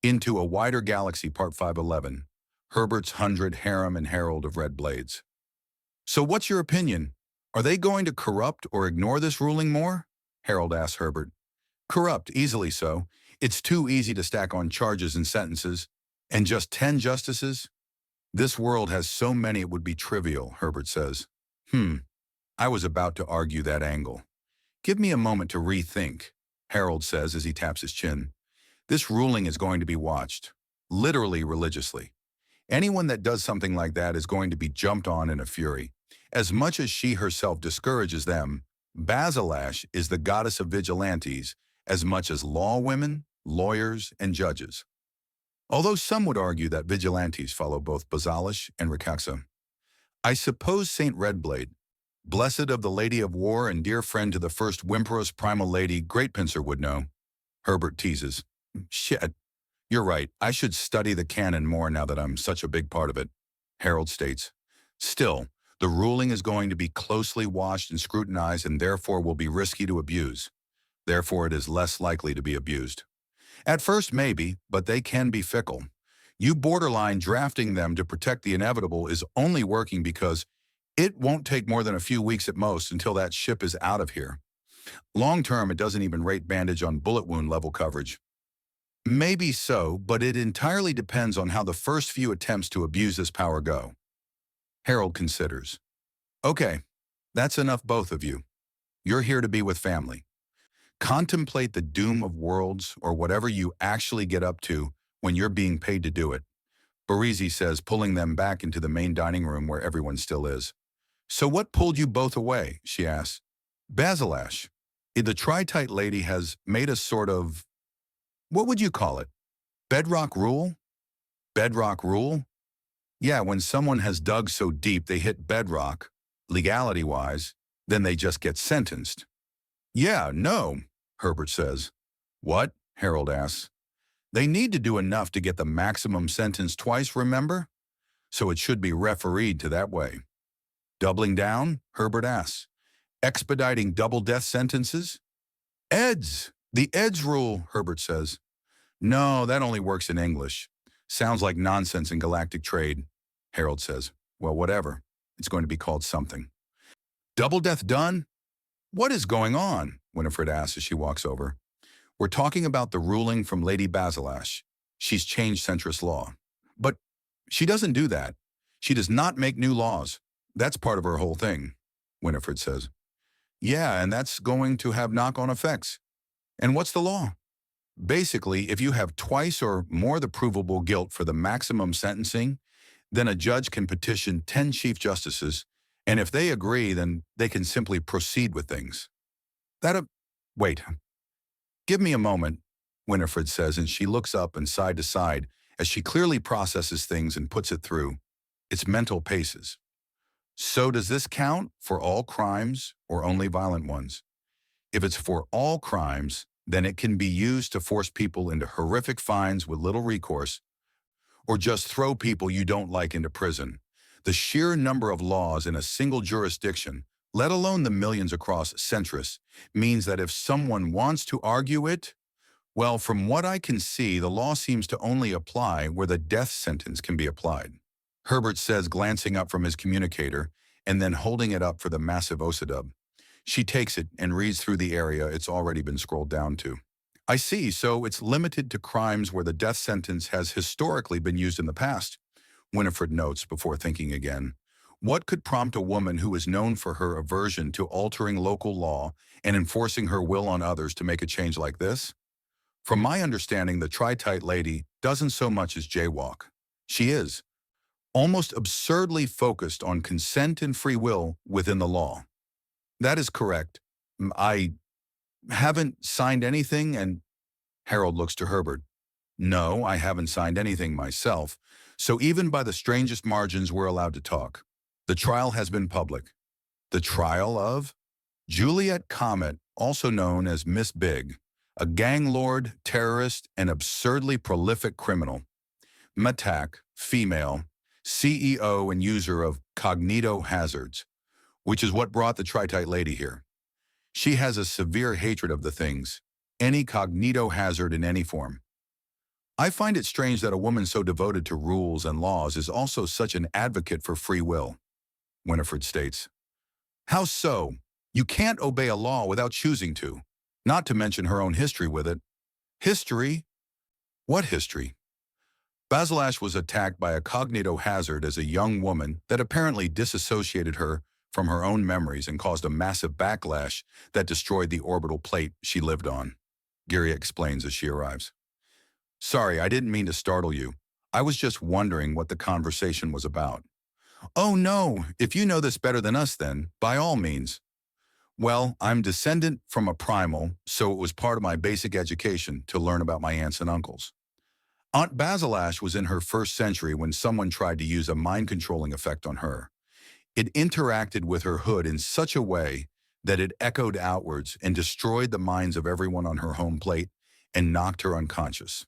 Into a Wider Galaxy Part 511, Herbert's 100 Harem and Herald of Red Blades. So what's your opinion? Are they going to corrupt or ignore this ruling more? Harold asked Herbert. Corrupt, easily so. It's too easy to stack on charges and sentences. And just 10 justices? This world has so many it would be trivial, Herbert says. I was about to argue that angle. Give me a moment to rethink, Harold says as he taps his chin. This ruling is going to be watched, literally religiously. Anyone that does something like that is going to be jumped on in a fury. As much as she herself discourages them, Basilash is the goddess of vigilantes as much as law women, lawyers, and judges. Although some would argue that vigilantes follow both Basalish and Rikaxa. I suppose Saint Redblade, blessed of the Lady of War and dear friend to the first Wimperos Primal Lady, Greatpincer would know. Herbert teases. Shit. You're right, I should study the canon more now that I'm such a big part of it, Harold states. Still, the ruling is going to be closely watched and scrutinized and therefore will be risky to abuse. Therefore, it is less likely to be abused. At first, maybe, but they can be fickle. You borderline drafting them to protect the inevitable is only working because it won't take more than a few weeks at most until that ship is out of here. Long term, it doesn't even rate bandage on bullet wound level coverage. Maybe so, but it entirely depends on how the first few attempts to abuse this power go. Harold considers. Okay, that's enough both of you. You're here to be with family. Contemplate the doom of worlds or whatever you actually get up to when you're being paid to do it, Barizi says, pulling them back into the main dining room where everyone still is. So what pulled you both away, she asks. Basilash, the Tri-Tite lady has made a sort of, what would you call it? Bedrock rule? Bedrock rule? Yeah, when someone has dug so deep they hit bedrock, legality-wise, then they just get sentenced. Yeah, no, Herbert says. What? Harold asks. They need to do enough to get the maximum sentence twice, remember? So it should be refereed to that way. Doubling down? Herbert asks. Expediting double death sentences? EDS! The EDS rule, Herbert says. No, that only works in English. Sounds like nonsense in galactic trade, Harold says. Well, whatever. It's going to be called something. Double death done? What is going on? Winifred asks as she walks over. We're talking about the ruling from Lady Basilash. She's changed centrist law. But she doesn't do that. She does not make new laws. That's part of her whole thing, Winifred says. Yeah, and that's going to have knock-on effects. And what's the law? Basically, if you have twice or more the provable guilt for the maximum sentencing, then a judge can petition 10 chief justices, and if they agree, then they can simply proceed with things. Wait. Give me a moment, Winifred says, and she looks up and side to side as she clearly processes things and puts it through its mental paces. So does this count for all crimes or only violent ones? If it's for all crimes, then it can be used to force people into horrific fines with little recourse, or just throw people you don't like into prison. The sheer number of laws in a single jurisdiction, let alone the millions across centrus, means that if someone wants to argue it, well, from what I can see, the law seems to only apply where the death sentence can be applied. Herbert says, glancing up from his communicator and then holding it up for the massive OOCS. She takes it and reads through the area it's already been scrolled down to. I see, so it's limited to crimes where the death sentence has historically been used in the past, Winifred notes before thinking again. What could prompt a woman who is known for her aversion to altering local law and enforcing her will on others to make a change like this? From my understanding, the Tri-Tite lady doesn't so much as jaywalk. She is almost absurdly focused on consent and free will within the law. That is correct. I haven't signed anything, and Harold looks to Herbert. No, I haven't signed anything myself, so even by the strangest margins we're allowed to talk. The trial has been public. The trial of Juliet Comet, also known as Miss Big, a gang lord, terrorist, and absurdly prolific criminal. Matak, female, CEO and user of Cognito Hazards, which is what brought the Tri-Tite lady here. She has a severe hatred of the things, any cognito hazard in any form. I find it strange that a woman so devoted to rules and laws is also such an advocate for free will, Winifred states. How so? You can't obey a law without choosing to, not to mention her own history with it. History? What history? Basilash was attacked by a cognitohazard as a young woman that apparently disassociated her from her own memories and caused a massive backlash that destroyed the orbital plate she lived on, Giria explains as she arrives. Sorry, I didn't mean to startle you. I was just wondering what the conversation was about. Oh no, if you know this better than us then, by all means. Well, I'm descendant from a primal, so it was part of my basic education to learn about my aunts and uncles. Aunt Basilash was in her first century when someone tried to use a mind-controlling effect on her. It interacted with her hood in such a way that it echoed outwards and destroyed the minds of everyone on her home plate and knocked her unconscious.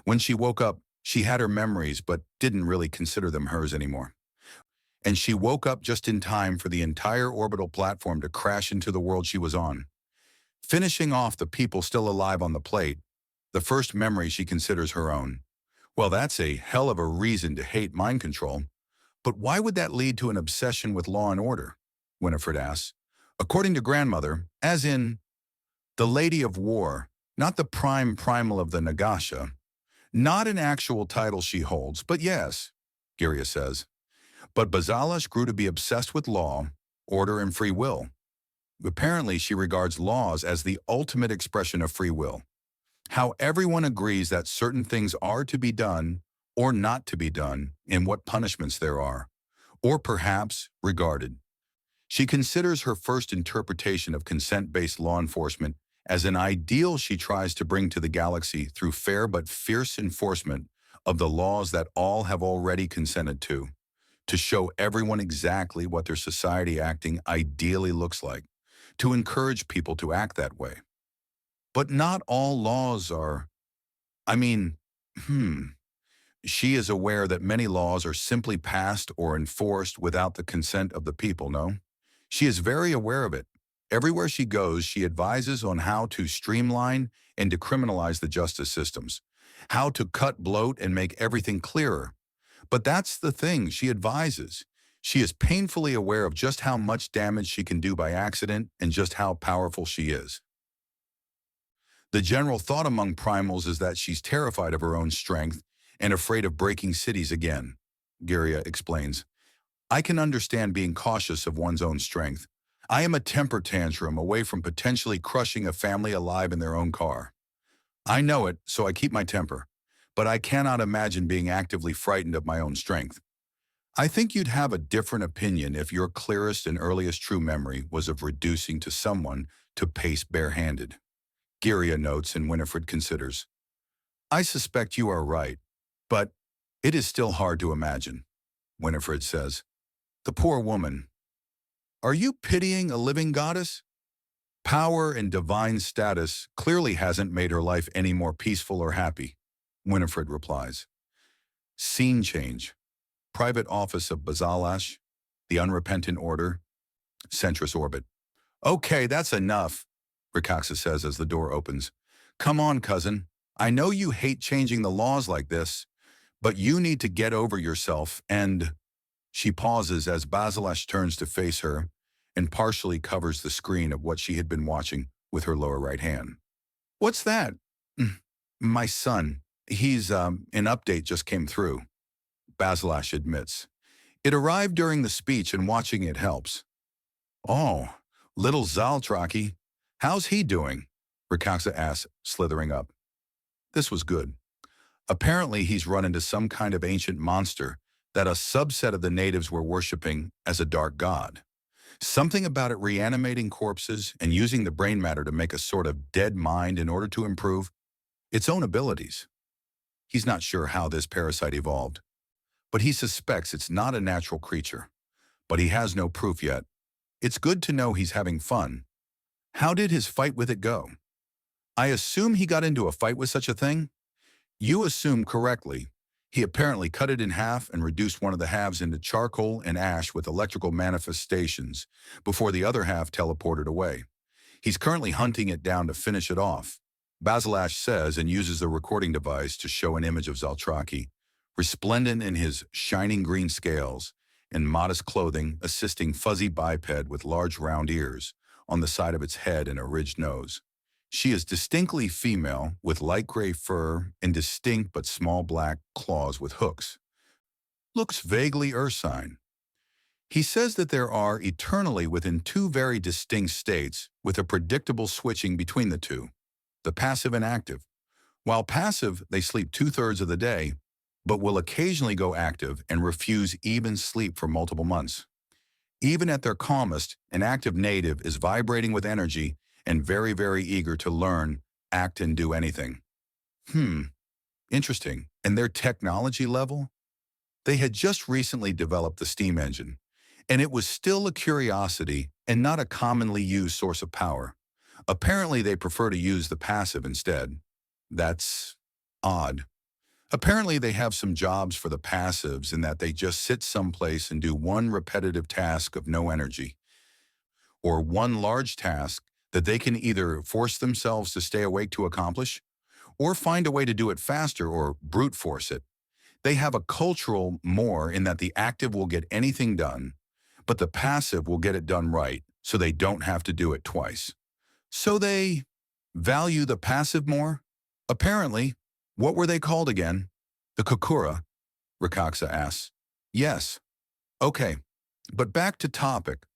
When she woke up, she had her memories but didn't really consider them hers anymore. And she woke up just in time for the entire orbital platform to crash into the world she was on. Finishing off the people still alive on the plate, the first memory she considers her own. Well, that's a hell of a reason to hate mind control. But why would that lead to an obsession with law and order? Winifred asks. According to grandmother, as in the Lady of War, not the primal of the Nagasha. Not an actual title she holds, but yes, Giria says. But Basilash grew to be obsessed with law, order, and free will. Apparently, she regards laws as the ultimate expression of free will. How everyone agrees that certain things are to be done or not to be done, and what punishments there are, or perhaps regarded. She considers her first interpretation of consent-based law enforcement as an ideal she tries to bring to the galaxy through fair but fierce enforcement of the laws that all have already consented to show everyone exactly what their society acting ideally looks like, to encourage people to act that way. But not all laws are, I mean, She is aware that many laws are simply passed or enforced without the consent of the people, no? She is very aware of it. Everywhere she goes, she advises on how to streamline and decriminalize the justice systems, how to cut bloat and make everything clearer. But that's the thing, she advises. She is painfully aware of just how much damage she can do by accident and just how powerful she is. The general thought among primals is that she's terrified of her own strength and afraid of breaking cities again, Giria explains. I can understand being cautious of one's own strength. I am a temper tantrum away from potentially crushing a family alive in their own car. I know it, so I keep my temper, but I cannot imagine being actively frightened of my own strength. I think you'd have a different opinion if your clearest and earliest true memory was of reducing to someone to pace barehanded. Giria notes and Winifred considers. I suspect you are right, but it is still hard to imagine, Winifred says. The poor woman. Are you pitying a living goddess? Power and divine status clearly hasn't made her life any more peaceful or happy, Winifred replies. Scene change. Private office of Basilash, the unrepentant order, Centris orbit. Okay, that's enough, Rikaxa says as the door opens. Come on, cousin. I know you hate changing the laws like this, but you need to get over yourself and… She pauses as Basilash turns to face her and partially covers the screen of what she had been watching with her lower right hand. What's that? My son. An update just came through, Basilash admits. It arrived during the speech and watching it helps. Oh, little Zaltraki. How's he doing? Rikaxa asks, slithering up. This was good. Apparently he's run into some kind of ancient monster that a subset of the natives were worshipping as a dark god. Something about it reanimating corpses and using the brain matter to make a sort of dead mind in order to improve its own abilities. He's not sure how this parasite evolved, but he suspects it's not a natural creature. But he has no proof yet. It's good to know he's having fun. How did his fight with it go? I assume he got into a fight with such a thing? You assume correctly. He apparently cut it in half and reduced one of the halves into charcoal and ash with electrical manifestations before the other half teleported away. He's currently hunting it down to finish it off. Basilash says and uses the recording device to show an image of Zaltraki, resplendent in his shining green scales and modest clothing, assisting fuzzy biped with large round ears on the side of its head and a ridged nose. She is distinctly female, with light gray fur and distinct but small black claws with hooks. Looks vaguely ursine. He says that there are eternally within two very distinct states with a predictable switching between the two, the passive and active. While passive, they sleep 2/3 of the day, but will occasionally go active and refuse even sleep for multiple months. Even at their calmest, an active native is vibrating with energy and very, very eager to learn, act, and do anything. Interesting. And their technology level? They had just recently developed the steam engine, and it was still a curiosity and not a commonly used source of power. Apparently, they prefer to use the passive instead. That's odd. Apparently, they have some jobs for the passives in that they just sit someplace and do one repetitive task of no energy, or one large task that they can either force themselves to stay awake to accomplish, or find a way to do it faster or brute force it. They have a cultural more in that the active will get anything done, but the passive will get it done right, so they don't have to do it twice. So they value the passive more? Apparently. What were they called again? The Kokura, Rikaxa asks. Yes. Okay, but back to topic.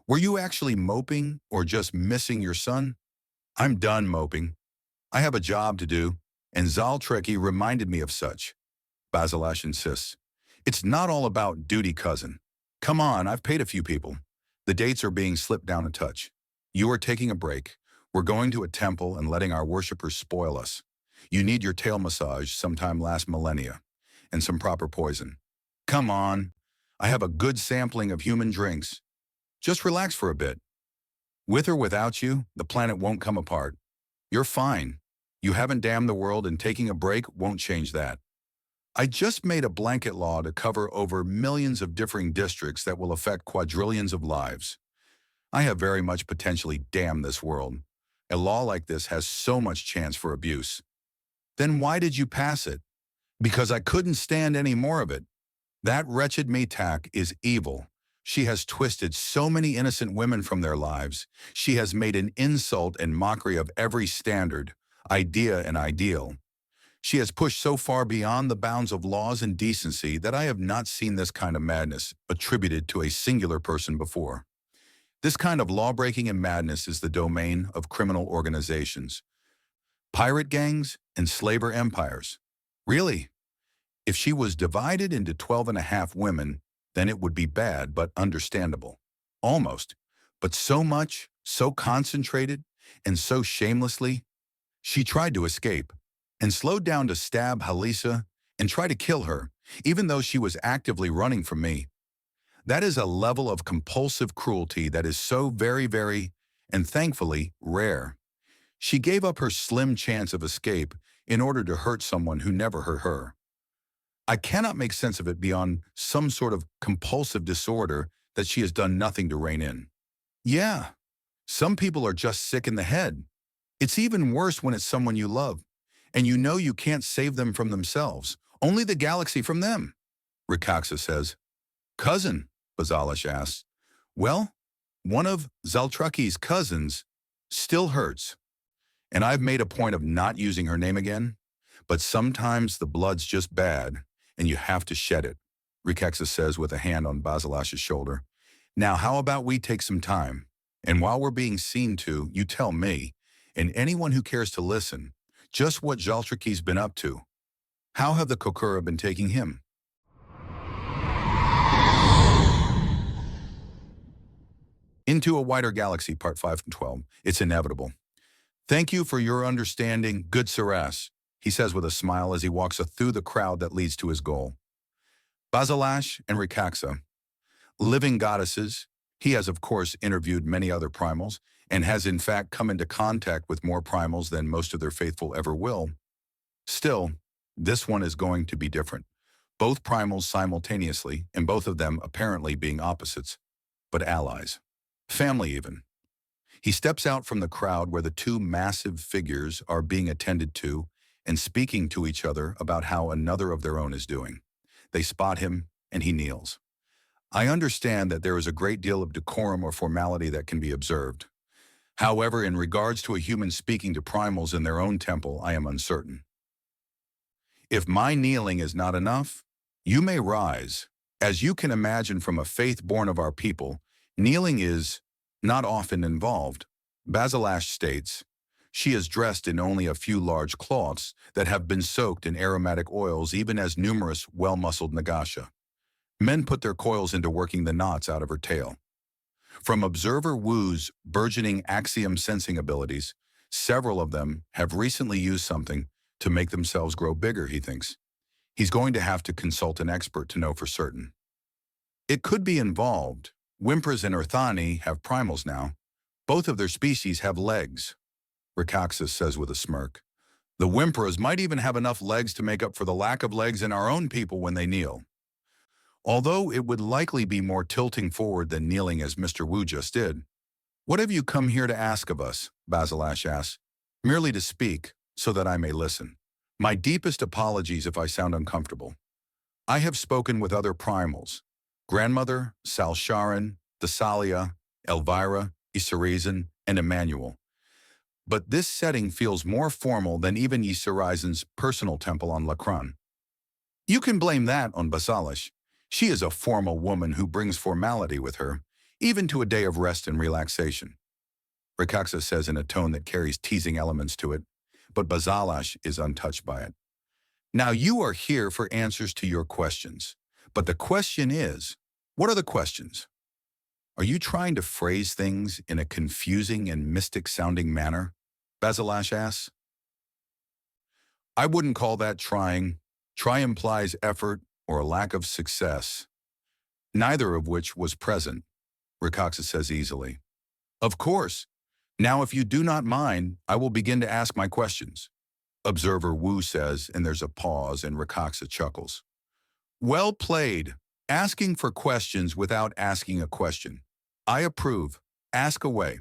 Were you actually moping or just missing your son? I'm done moping. I have a job to do, and Zaltreki reminded me of such. Basilash insists. It's not all about duty, cousin. Come on, I've paid a few people. The dates are being slipped down a touch. You are taking a break. We're going to a temple and letting our worshippers spoil us. You need your tail massage sometime last millennia, and some proper poison. Come on. I have a good sampling of human drinks. Just relax for a bit. With or without you, the planet won't come apart. You're fine. You haven't damned the world, and taking a break won't change that. I just made a blanket law to cover over millions of differing districts that will affect quadrillions of lives. I have very much potentially damned this world. A law like this has so much chance for abuse. Then why did you pass it? Because I couldn't stand any more of it. That wretched Metak is evil. She has twisted so many innocent women from their lives. She has made an insult and mockery of every standard, idea, and ideal. She has pushed so far beyond the bounds of laws and decency that I have not seen this kind of madness attributed to a singular person before. This kind of law-breaking and madness is the domain of criminal organizations, pirate gangs, and slaver empires. Really? If she was divided into 12.5 women, then it would be bad but understandable. Almost. But so much, so concentrated, and so shamelessly. She tried to escape, and slowed down to stab Halisa and try to kill her, even though she was actively running from me. That is a level of compulsive cruelty that is so very, very, and thankfully, rare. She gave up her slim chance of escape in order to hurt someone who never hurt her. I cannot make sense of it beyond some sort of compulsive disorder that she has done nothing to rein in. Yeah, some people are just sick in the head. It's even worse when it's someone you love, and you know you can't save them from themselves, only the galaxy from them, Rikaxa says. Cousin, Basilash asks. Well, one of Zaltraki's cousins still hurts. And I've made a point of not using her name again, but sometimes the blood's just bad, and you have to shed it, Rikaxa says with a hand on Basilash's shoulder. Now, how about we take some time, and while we're being seen to, you tell me, and anyone who cares to listen, just what Zaltraki's been up to. How have the Kokura been taking him? Into a Wider Galaxy, Part 512. It's inevitable. Thank you for your understanding, good Saras, he says with a smile as he walks through the crowd that leads to his goal. Basilash and Rikaxa. Living goddesses. He has, of course, interviewed many other primals, and has in fact come into contact with more primals than most of their faithful ever will. Still, this one is going to be different. Both primals simultaneously, and both of them apparently being opposites, but allies. Family even. He steps out from the crowd where the two massive figures are being attended to and speaking to each other about how another of their own is doing. They spot him, and he kneels. I understand that there is a great deal of decorum or formality that can be observed. However, in regards to a human speaking to primals in their own temple, I am uncertain. If my kneeling is not enough, you may rise. As you can imagine from a faith born of our people, kneeling is not often involved. Basilash states, she is dressed in only a few large cloths that have been soaked in aromatic oils, even as numerous well-muscled Nagasha. Men put their coils into working the knots out of her tail. From Observer Wu's burgeoning axiom sensing abilities, several of them have recently used something to make themselves grow bigger, he thinks. He's going to have to consult an expert to know for certain. It could be involved. Whimpers and Urthani have primals now. Both of their species have legs, Rakaxis says with a smirk. The Whimperas might even have enough legs to make up for the lack of legs in our own people when they kneel. Although it would likely be more tilting forward than kneeling as Mr. Wu just did. What have you come here to ask of us? Basilash asks. Merely to speak, so that I may listen. My deepest apologies if I sound uncomfortable. I have spoken with other primals. Grandmother, Salsharan, Thessalia, Elvira, Ysarizan, and Emmanuel. But this setting feels more formal than even Ysarizan's personal temple on Lakran. You can blame that on Basalish. She is a formal woman who brings formality with her, even to a day of rest and relaxation. Rakaxa says in a tone that carries teasing elements to it, but Basalash is untouched by it. Now you are here for answers to your questions. But the question is, what are the questions? Are you trying to phrase things in a confusing and mystic-sounding manner? Basalash asks. I wouldn't call that trying. Try implies effort or a lack of success, neither of which was present, Rakaxa says easily. Of course. Now if you do not mind, I will begin to ask my questions. Observer Wu says, and there's a pause, and Rakaxa chuckles. Well played. Asking for questions without asking a question. I approve. Ask away.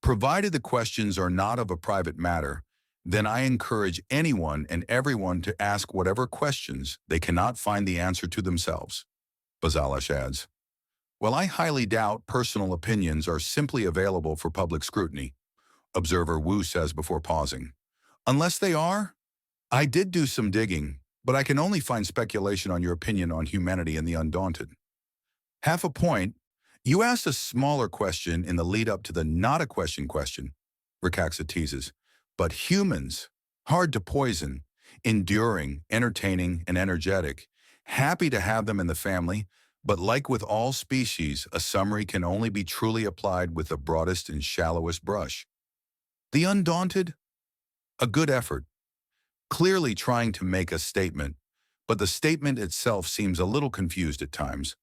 Provided the questions are not of a private matter, then I encourage anyone and everyone to ask whatever questions they cannot find the answer to themselves. Basalash adds, well, I highly doubt personal opinions are simply available for public scrutiny, Observer Wu says before pausing. Unless they are? I did do some digging, but I can only find speculation on your opinion on humanity and the undaunted. Half a point. You asked a smaller question in the lead-up to the not-a-question question, Rakaxa teases. But humans, hard to poison, enduring, entertaining, and energetic, happy to have them in the family, but like with all species, a summary can only be truly applied with the broadest and shallowest brush. The undaunted? A good effort. Clearly trying to make a statement, but the statement itself seems a little confused at times.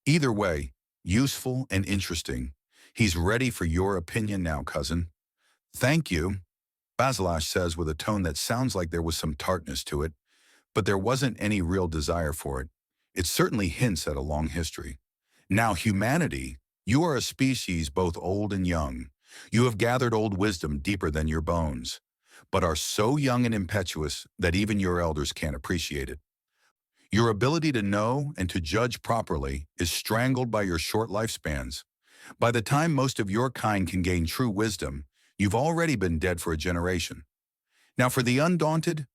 Either way, useful and interesting. He's ready for your opinion now, cousin. Thank you, Basalash says with a tone that sounds like there was some tartness to it, but there wasn't any real desire for it. It certainly hints at a long history. Now, humanity, you are a species both old and young. You have gathered old wisdom deeper than your bones, but are so young and impetuous that even your elders can't appreciate it. Your ability to know and to judge properly is strangled by your short lifespans. By the time most of your kind can gain true wisdom, you've already been dead for a generation. Now for the undaunted,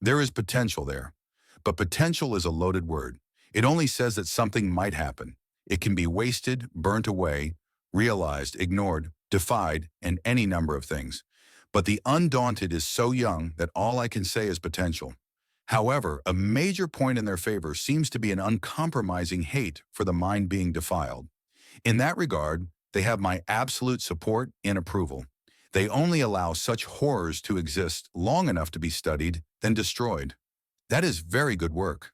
there is potential there. But potential is a loaded word. It only says that something might happen. It can be wasted, burnt away, realized, ignored, defied, and any number of things. But the undaunted is so young that all I can say is potential. However, a major point in their favor seems to be an uncompromising hate for the mind being defiled. In that regard, they have my absolute support and approval. They only allow such horrors to exist long enough to be studied, then destroyed. That is very good work.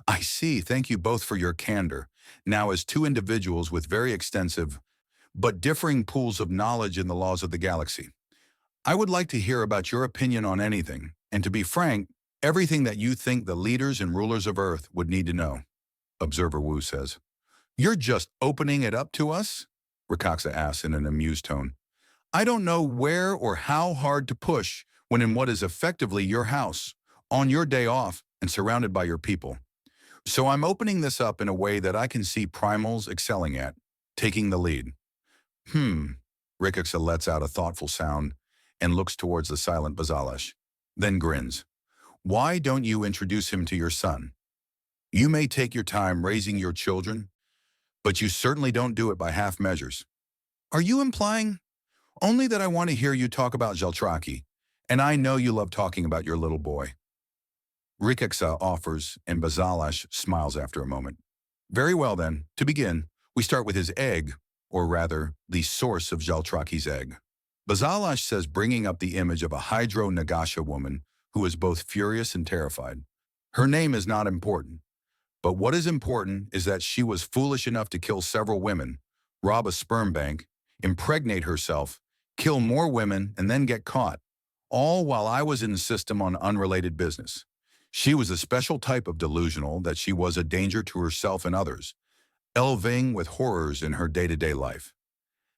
I see. Thank you both for your candor. Now, as two individuals with very extensive but differing pools of knowledge in the laws of the galaxy, I would like to hear about your opinion on anything, and to be frank, everything that you think the leaders and rulers of Earth would need to know, Observer Wu says. You're just opening it up to us? Rakaxa asks in an amused tone. I don't know where or how hard to push when in what is effectively your house, on your day off, and surrounded by your people. So I'm opening this up in a way that I can see primals excelling at, taking the lead. Hmm. Rikiksa lets out a thoughtful sound and looks towards the silent Bazalash, then grins. Why don't you introduce him to your son? You may take your time raising your children, but you certainly don't do it by half measures. Are you implying? Only that I want to hear you talk about Jaltraki, and I know you love talking about your little boy. Rikiksa offers, and Bazalash smiles after a moment. Very well then, to begin, we start with his egg, or rather, the source of Jaltraki's egg. Bazalash says, bringing up the image of a Hydro Nagasha woman who is both furious and terrified. Her name is not important, but what is important is that she was foolish enough to kill several women, rob a sperm bank, impregnate herself, kill more women, and then get caught, all while I was in the system on unrelated business. She was a special type of delusional that she was a danger to herself and others, elving with horrors in her day-to-day life.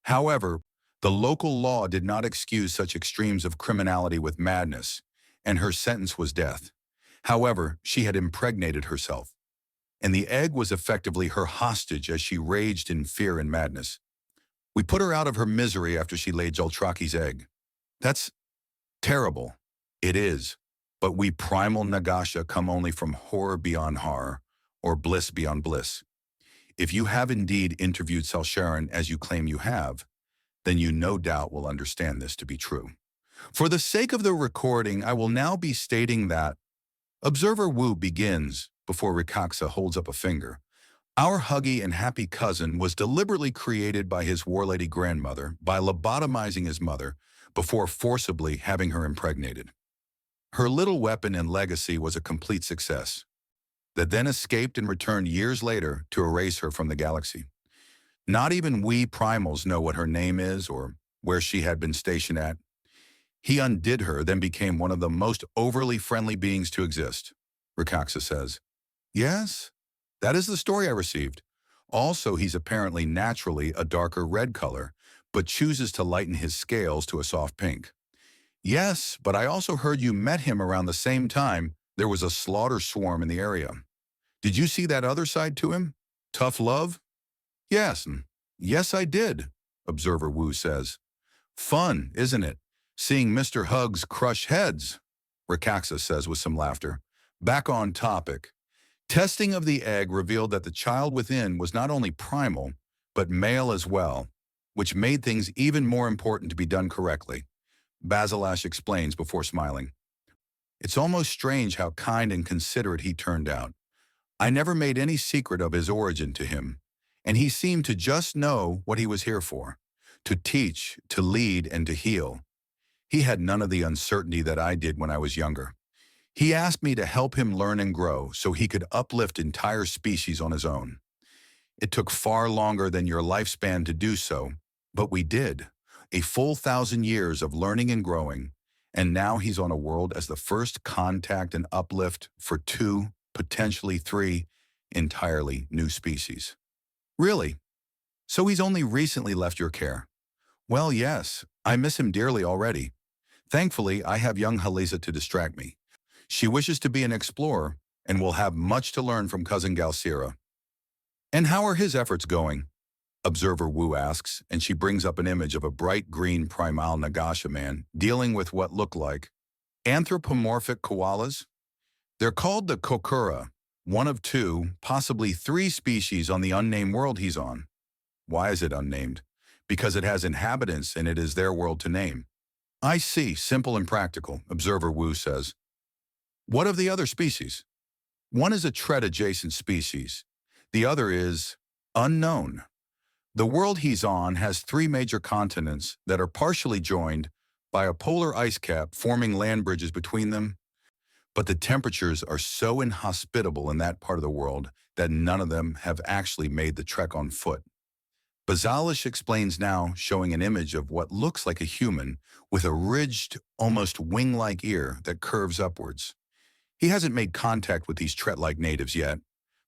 However, the local law did not excuse such extremes of criminality with madness, and her sentence was death. However, she had impregnated herself, and the egg was effectively her hostage as she raged in fear and madness. We put her out of her misery after she laid Jaltraki's egg. That's terrible. It is. But we primal Nagasha come only from horror beyond horror, or bliss beyond bliss. If you have indeed interviewed Salsharan as you claim you have, then you no doubt will understand this to be true. For the sake of the recording, I will now be stating that Observer Wu begins before Rikaksa holds up a finger. Our huggy and happy cousin was deliberately created by his warlady grandmother by lobotomizing his mother before forcibly having her impregnated. Her little weapon and legacy was a complete success, that then escaped and returned years later to erase her from the galaxy. Not even we primals know what her name is or where she had been stationed at. He undid her, then became one of the most overly friendly beings to exist, Rikaksa says. Yes, that is the story I received. Also, he's apparently naturally a darker red color, but chooses to lighten his scales to a soft pink. Yes, but I also heard you met him around the same time there was a slaughter swarm in the area. Did you see that other side to him? Tough love? Yes, yes I did, Observer Wu says. Fun, isn't it? Seeing Mr. Hugs crush heads, Rikaksa says with some laughter. Back on topic. Testing of the egg revealed that the child within was not only primal, but male as well, which made things even more important to be done correctly. Bazalash explains before smiling. It's almost strange how kind and considerate he turned out. I never made any secret of his origin to him, and he seemed to just know what he was here for, to teach, to lead, and to heal. He had none of the uncertainty that I did when I was younger. He asked me to help him learn and grow so he could uplift entire species on his own. It took far longer than your lifespan to do so, but we did. A full 1,000 years of learning and growing, and now he's on a world as the first contact and uplift for 2, potentially 3, entirely new species. Really? So he's only recently left your care? Well, yes, I miss him dearly already. Thankfully, I have young Haliza to distract me. She wishes to be an explorer and will have much to learn from cousin Galsira. And how are his efforts going? Observer Wu asks, and she brings up an image of a bright green primal Nagasha man dealing with what look like anthropomorphic koalas. They're called the Kokura, one of 2, possibly 3 species on the unnamed world he's on. Why is it unnamed? Because it has inhabitants and it is their world to name. I see, simple and practical, Observer Wu says. What of the other species? One is a tread-adjacent species. The other is unknown. The world he's on has 3 major continents that are partially joined by a polar ice cap forming land bridges between them, but the temperatures are so inhospitable in that part of the world that none of them have actually made the trek on foot. Bazalish explains now, showing an image of what looks like a human with a ridged, almost wing-like ear that curves upwards. He hasn't made contact with these Tret-like natives yet,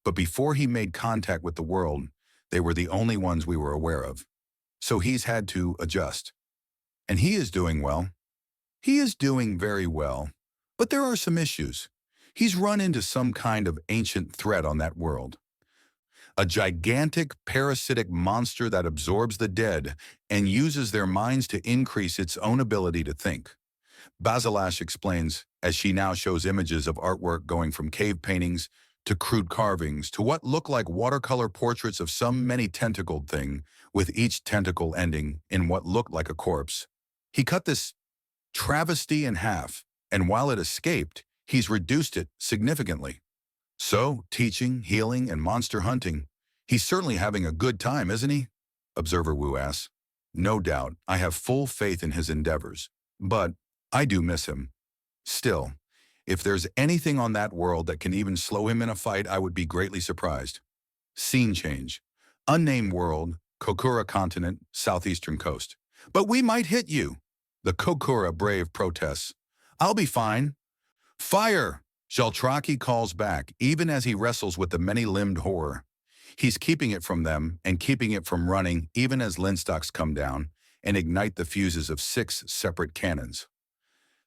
but before he made contact with the world, they were the only ones we were aware of. So he's had to adjust. And he is doing well. He is doing very well. But there are some issues. He's run into some kind of ancient threat on that world. A gigantic parasitic monster that absorbs the dead and uses their minds to increase its own ability to think. Basilash explains, as she now shows images of artwork going from cave paintings to crude carvings to what look like watercolor portraits of some many-tentacled thing, with each tentacle ending in what looked like a corpse. He cut this travesty in half, and while it escaped, he's reduced it significantly. So, teaching, healing, and monster hunting, he's certainly having a good time, isn't he? Observer Wu asks. No doubt, I have full faith in his endeavors, but I do miss him. Still, if there's anything on that world that can even slow him in a fight, I would be greatly surprised. Scene change. Unnamed world, Kokura continent, southeastern coast. But we might hit you. The Kokura brave protests. I'll be fine. Fire! Jaltraki calls back, even as he wrestles with the many-limbed horror. He's keeping it from them and keeping it from running even as linstocks come down and ignite the fuses of 6 separate cannons.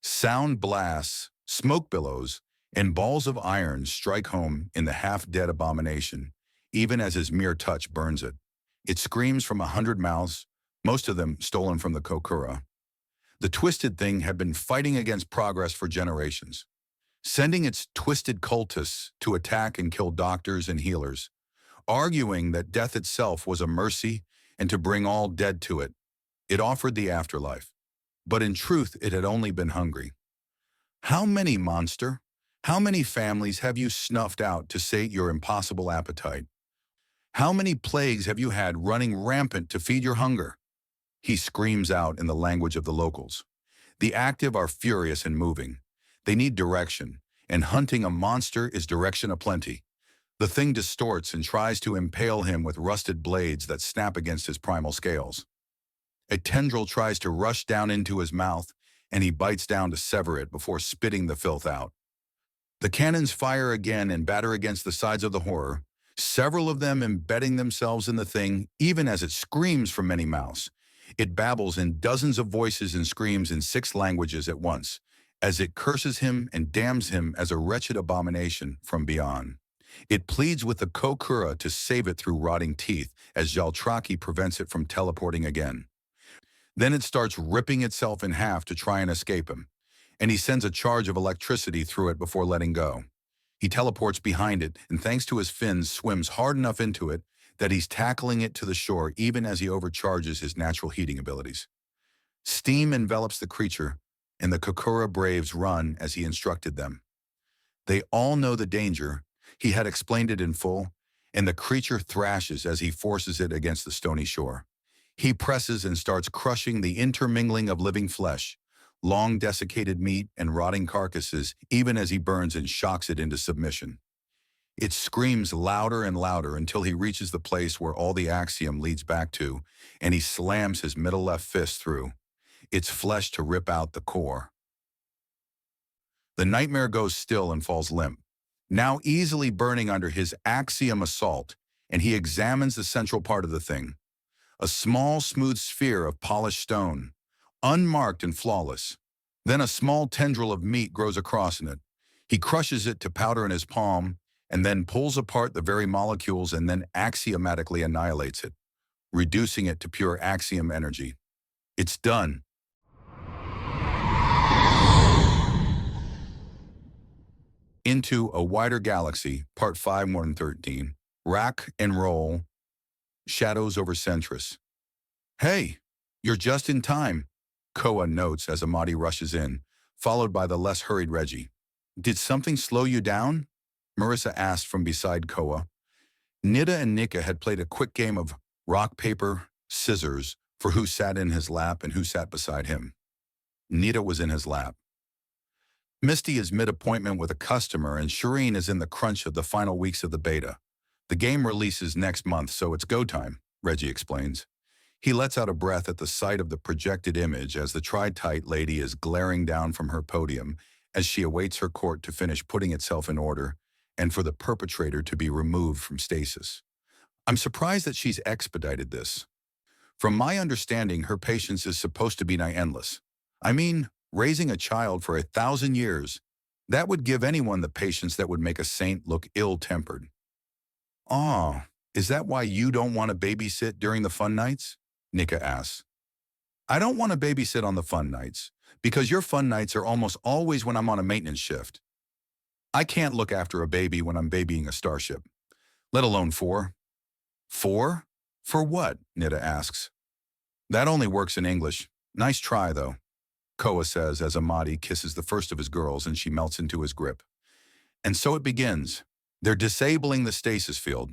Sound blasts, smoke billows, and balls of iron strike home in the half-dead abomination, even as his mere touch burns it. It screams from 100 mouths, most of them stolen from the Kokura. The twisted thing had been fighting against progress for generations, sending its twisted cultists to attack and kill doctors and healers, arguing that death itself was a mercy and to bring all dead to it. It offered the afterlife, but in truth it had only been hungry. How many, monster? How many families have you snuffed out to sate your impossible appetite? How many plagues have you had running rampant to feed your hunger? He screams out in the language of the locals. The active are furious and moving. They need direction, and hunting a monster is direction aplenty. The thing distorts and tries to impale him with rusted blades that snap against his primal scales. A tendril tries to rush down into his mouth, and he bites down to sever it before spitting the filth out. The cannons fire again and batter against the sides of the horror, several of them embedding themselves in the thing even as it screams from many mouths. It babbles in dozens of voices and screams in 6 languages at once, as it curses him and damns him as a wretched abomination from beyond. It pleads with the Kokura to save it through rotting teeth, as Jaltraki prevents it from teleporting again. Then it starts ripping itself in half to try and escape him, and he sends a charge of electricity through it before letting go. He teleports behind it, and thanks to his fins, swims hard enough into it that he's tackling it to the shore even as he overcharges his natural heating abilities. Steam envelops the creature, and the Kokura braves run as he instructed them. They all know the danger. He had explained it in full, and the creature thrashes as he forces it against the stony shore. He presses and starts crushing the intermingling of living flesh, long desiccated meat and rotting carcasses, even as he burns and shocks it into submission. It screams louder and louder until he reaches the place where all the axiom leads back to, and he slams his middle left fist through, its flesh to rip out the core. The nightmare goes still and falls limp, now easily burning under his axiom assault, and he examines the central part of the thing. A small, smooth sphere of polished stone, unmarked and flawless. Then a small tendril of meat grows across in it. He crushes it to powder in his palm, and then pulls apart the very molecules and then axiomatically annihilates it, reducing it to pure axiom energy. It's done. Into a Wider Galaxy, Part 513, Rack and Roll, Shadows over Centris. Hey, you're just in time, Koa notes as Amadi rushes in, followed by the less hurried Reggie. Did something slow you down? Marissa asked from beside Koa. Nida and Nika had played a quick game of rock, paper, scissors for who sat in his lap and who sat beside him. Nida was in his lap. Misty is mid-appointment with a customer and Shireen is in the crunch of the final weeks of the beta. The game releases next month, so it's go time, Reggie explains. He lets out a breath at the sight of the projected image as the tri-tight lady is glaring down from her podium as she awaits her court to finish putting itself in order and for the perpetrator to be removed from stasis. I'm surprised that she's expedited this. From my understanding, her patience is supposed to be nigh endless. I mean, raising a child for 1,000 years, that would give anyone the patience that would make a saint look ill-tempered. Ah, is that why you don't want to babysit during the fun nights? Nika asks. I don't want to babysit on the fun nights, because your fun nights are almost always when I'm on a maintenance shift. I can't look after a baby when I'm babying a starship, let alone four. Four? For what? Nita asks. That only works in English. Nice try, though, Koa says as Amadi kisses the first of his girls and she melts into his grip. And so it begins. They're disabling the stasis field.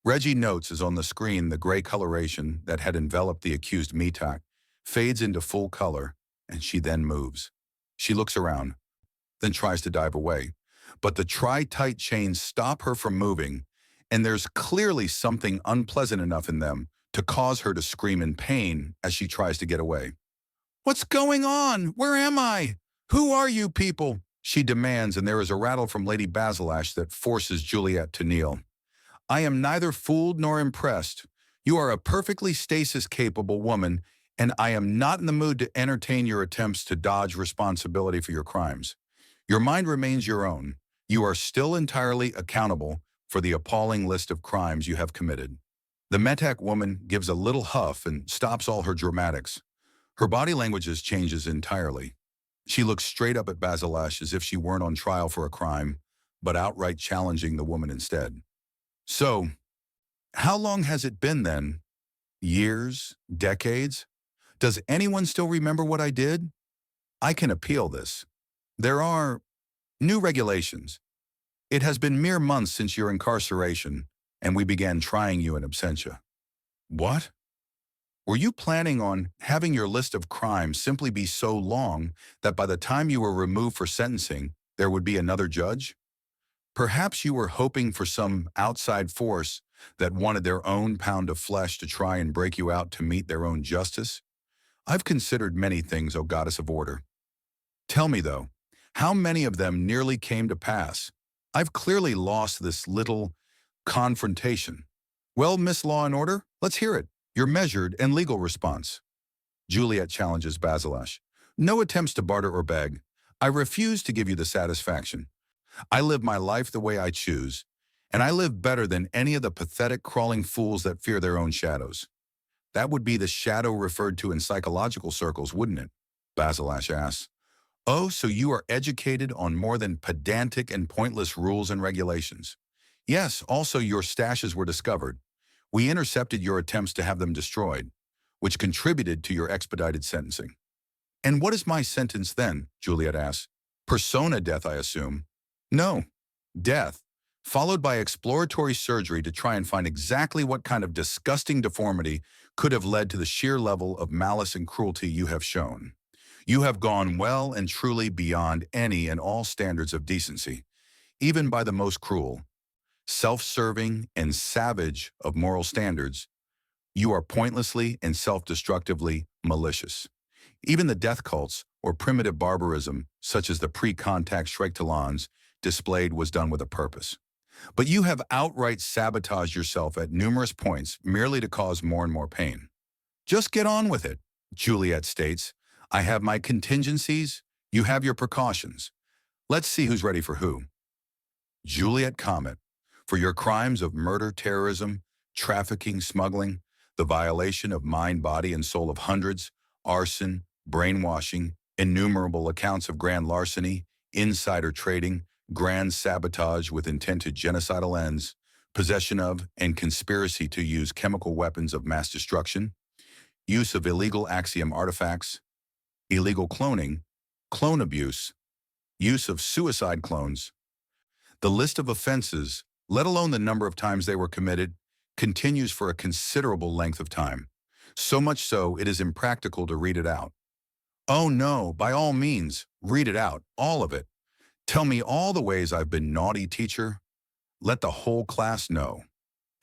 Reggie notes as on the screen the gray coloration that had enveloped the accused Mitak fades into full color, and she then moves. She looks around, then tries to dive away. But the tri-tight chains stop her from moving, and there's clearly something unpleasant enough in them to cause her to scream in pain as she tries to get away. What's going on? Where am I? Who are you people? She demands, and there is a rattle from Lady Basilash that forces Juliet to kneel. I am neither fooled nor impressed. You are a perfectly stasis-capable woman, and I am not in the mood to entertain your attempts to dodge responsibility for your crimes. Your mind remains your own. You are still entirely accountable for the appalling list of crimes you have committed. The Metak woman gives a little huff and stops all her dramatics. Her body language changes entirely. She looks straight up at Basilash as if she weren't on trial for a crime, but outright challenging the woman instead. So, how long has it been then? Years? Decades? Does anyone still remember what I did? I can appeal this. There are new regulations. It has been mere months since your incarceration, and we began trying you in absentia. What? Were you planning on having your list of crimes simply be so long that by the time you were removed for sentencing, there would be another judge? Perhaps you were hoping for some outside force that wanted their own pound of flesh to try and break you out to meet their own justice? I've considered many things, O goddess of order. Tell me, though, how many of them nearly came to pass? I've clearly lost this little confrontation. Well, Miss Law and Order, let's hear it. Your measured and legal response. Juliet challenges Basilash. No attempts to barter or beg. I refuse to give you the satisfaction. I live my life the way I choose, and I live better than any of the pathetic crawling fools that fear their own shadows. That would be the shadow referred to in psychological circles, wouldn't it? Basilash asks. Oh, so you are educated on more than pedantic and pointless rules and regulations. Yes, also your stashes were discovered. We intercepted your attempts to have them destroyed, which contributed to your expedited sentencing. And what is my sentence then? Juliet asks. Persona death, I assume. No, death, followed by exploratory surgery to try and find exactly what kind of disgusting deformity could have led to the sheer level of malice and cruelty you have shown. You have gone well and truly beyond any and all standards of decency, even by the most cruel, self-serving, and savage of moral standards. You are pointlessly and self-destructively malicious. Even the death cults or primitive barbarism, such as the pre-contact Shrek-Talons, displayed was done with a purpose. But you have outright sabotaged yourself at numerous points merely to cause more and more pain. Just get on with it, Juliet states. I have my contingencies, you have your precautions. Let's see who's ready for who. Juliet Comet, for your crimes of murder, terrorism, trafficking, smuggling, the violation of mind, body, and soul of hundreds, arson, brainwashing, innumerable accounts of grand larceny, insider trading, grand sabotage with intent to genocidal ends, possession of and conspiracy to use chemical weapons of mass destruction, use of illegal axiom artifacts, illegal cloning, clone abuse, use of suicide clones. The list of offenses, let alone the number of times they were committed, continues for a considerable length of time. So much so, it is impractical to read it out. Oh no, by all means, read it out, all of it. Tell me all the ways I've been naughty, teacher. Let the whole class know.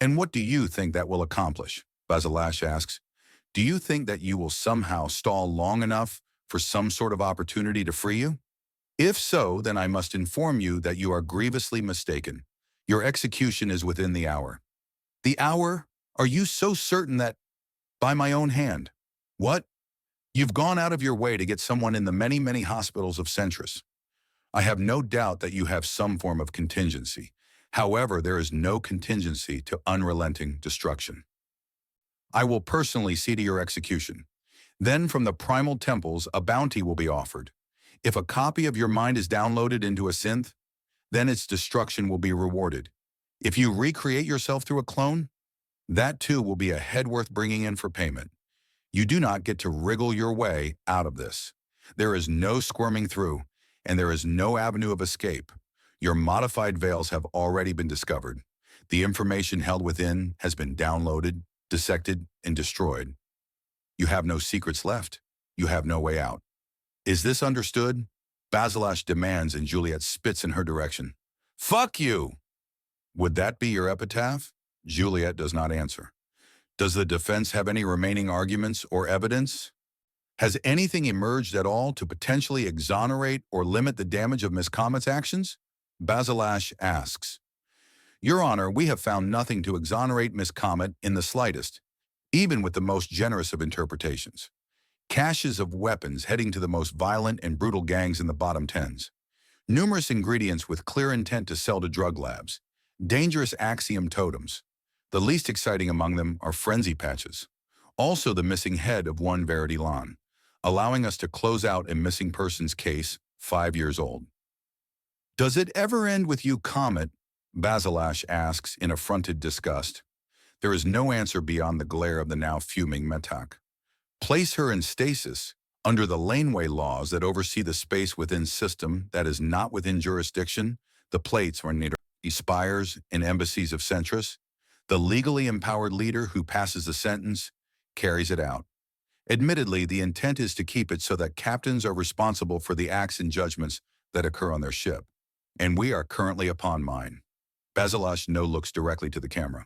And what do you think that will accomplish? Basilash asks. Do you think that you will somehow stall long enough for some sort of opportunity to free you? If so, then I must inform you that you are grievously mistaken. Your execution is within the hour. The hour? Are you so certain that... By my own hand. What? You've gone out of your way to get someone in the many, many hospitals of Centris. I have no doubt that you have some form of contingency. However, there is no contingency to unrelenting destruction. I will personally see to your execution. Then from the primal temples, a bounty will be offered. If a copy of your mind is downloaded into a synth, then its destruction will be rewarded. If you recreate yourself through a clone, that too will be a head worth bringing in for payment. You do not get to wriggle your way out of this. There is no squirming through, and there is no avenue of escape. Your modified veils have already been discovered. The information held within has been downloaded, dissected, and destroyed. You have no secrets left. You have no way out. Is this understood? Basilash demands, and Juliet spits in her direction. Fuck you! Would that be your epitaph? Juliet does not answer. Does the defense have any remaining arguments or evidence? Has anything emerged at all to potentially exonerate or limit the damage of Miss Comet's actions? Basilash asks. Your Honor, we have found nothing to exonerate Miss Comet in the slightest, even with the most generous of interpretations. Caches of weapons heading to the most violent and brutal gangs in the bottom tens. Numerous ingredients with clear intent to sell to drug labs. Dangerous axiom totems. The least exciting among them are frenzy patches. Also the missing head of one Verity Lan, allowing us to close out a missing persons case 5 years old. Does it ever end with you, Comet? Basilash asks in affronted disgust. There is no answer beyond the glare of the now fuming Metak. Place her in stasis, under the laneway laws that oversee the space within system that is not within jurisdiction, the plates or neither spires and embassies of Centris. The legally empowered leader who passes the sentence carries it out. Admittedly, the intent is to keep it so that captains are responsible for the acts and judgments that occur on their ship. And we are currently upon mine. Basilash looks directly to the camera.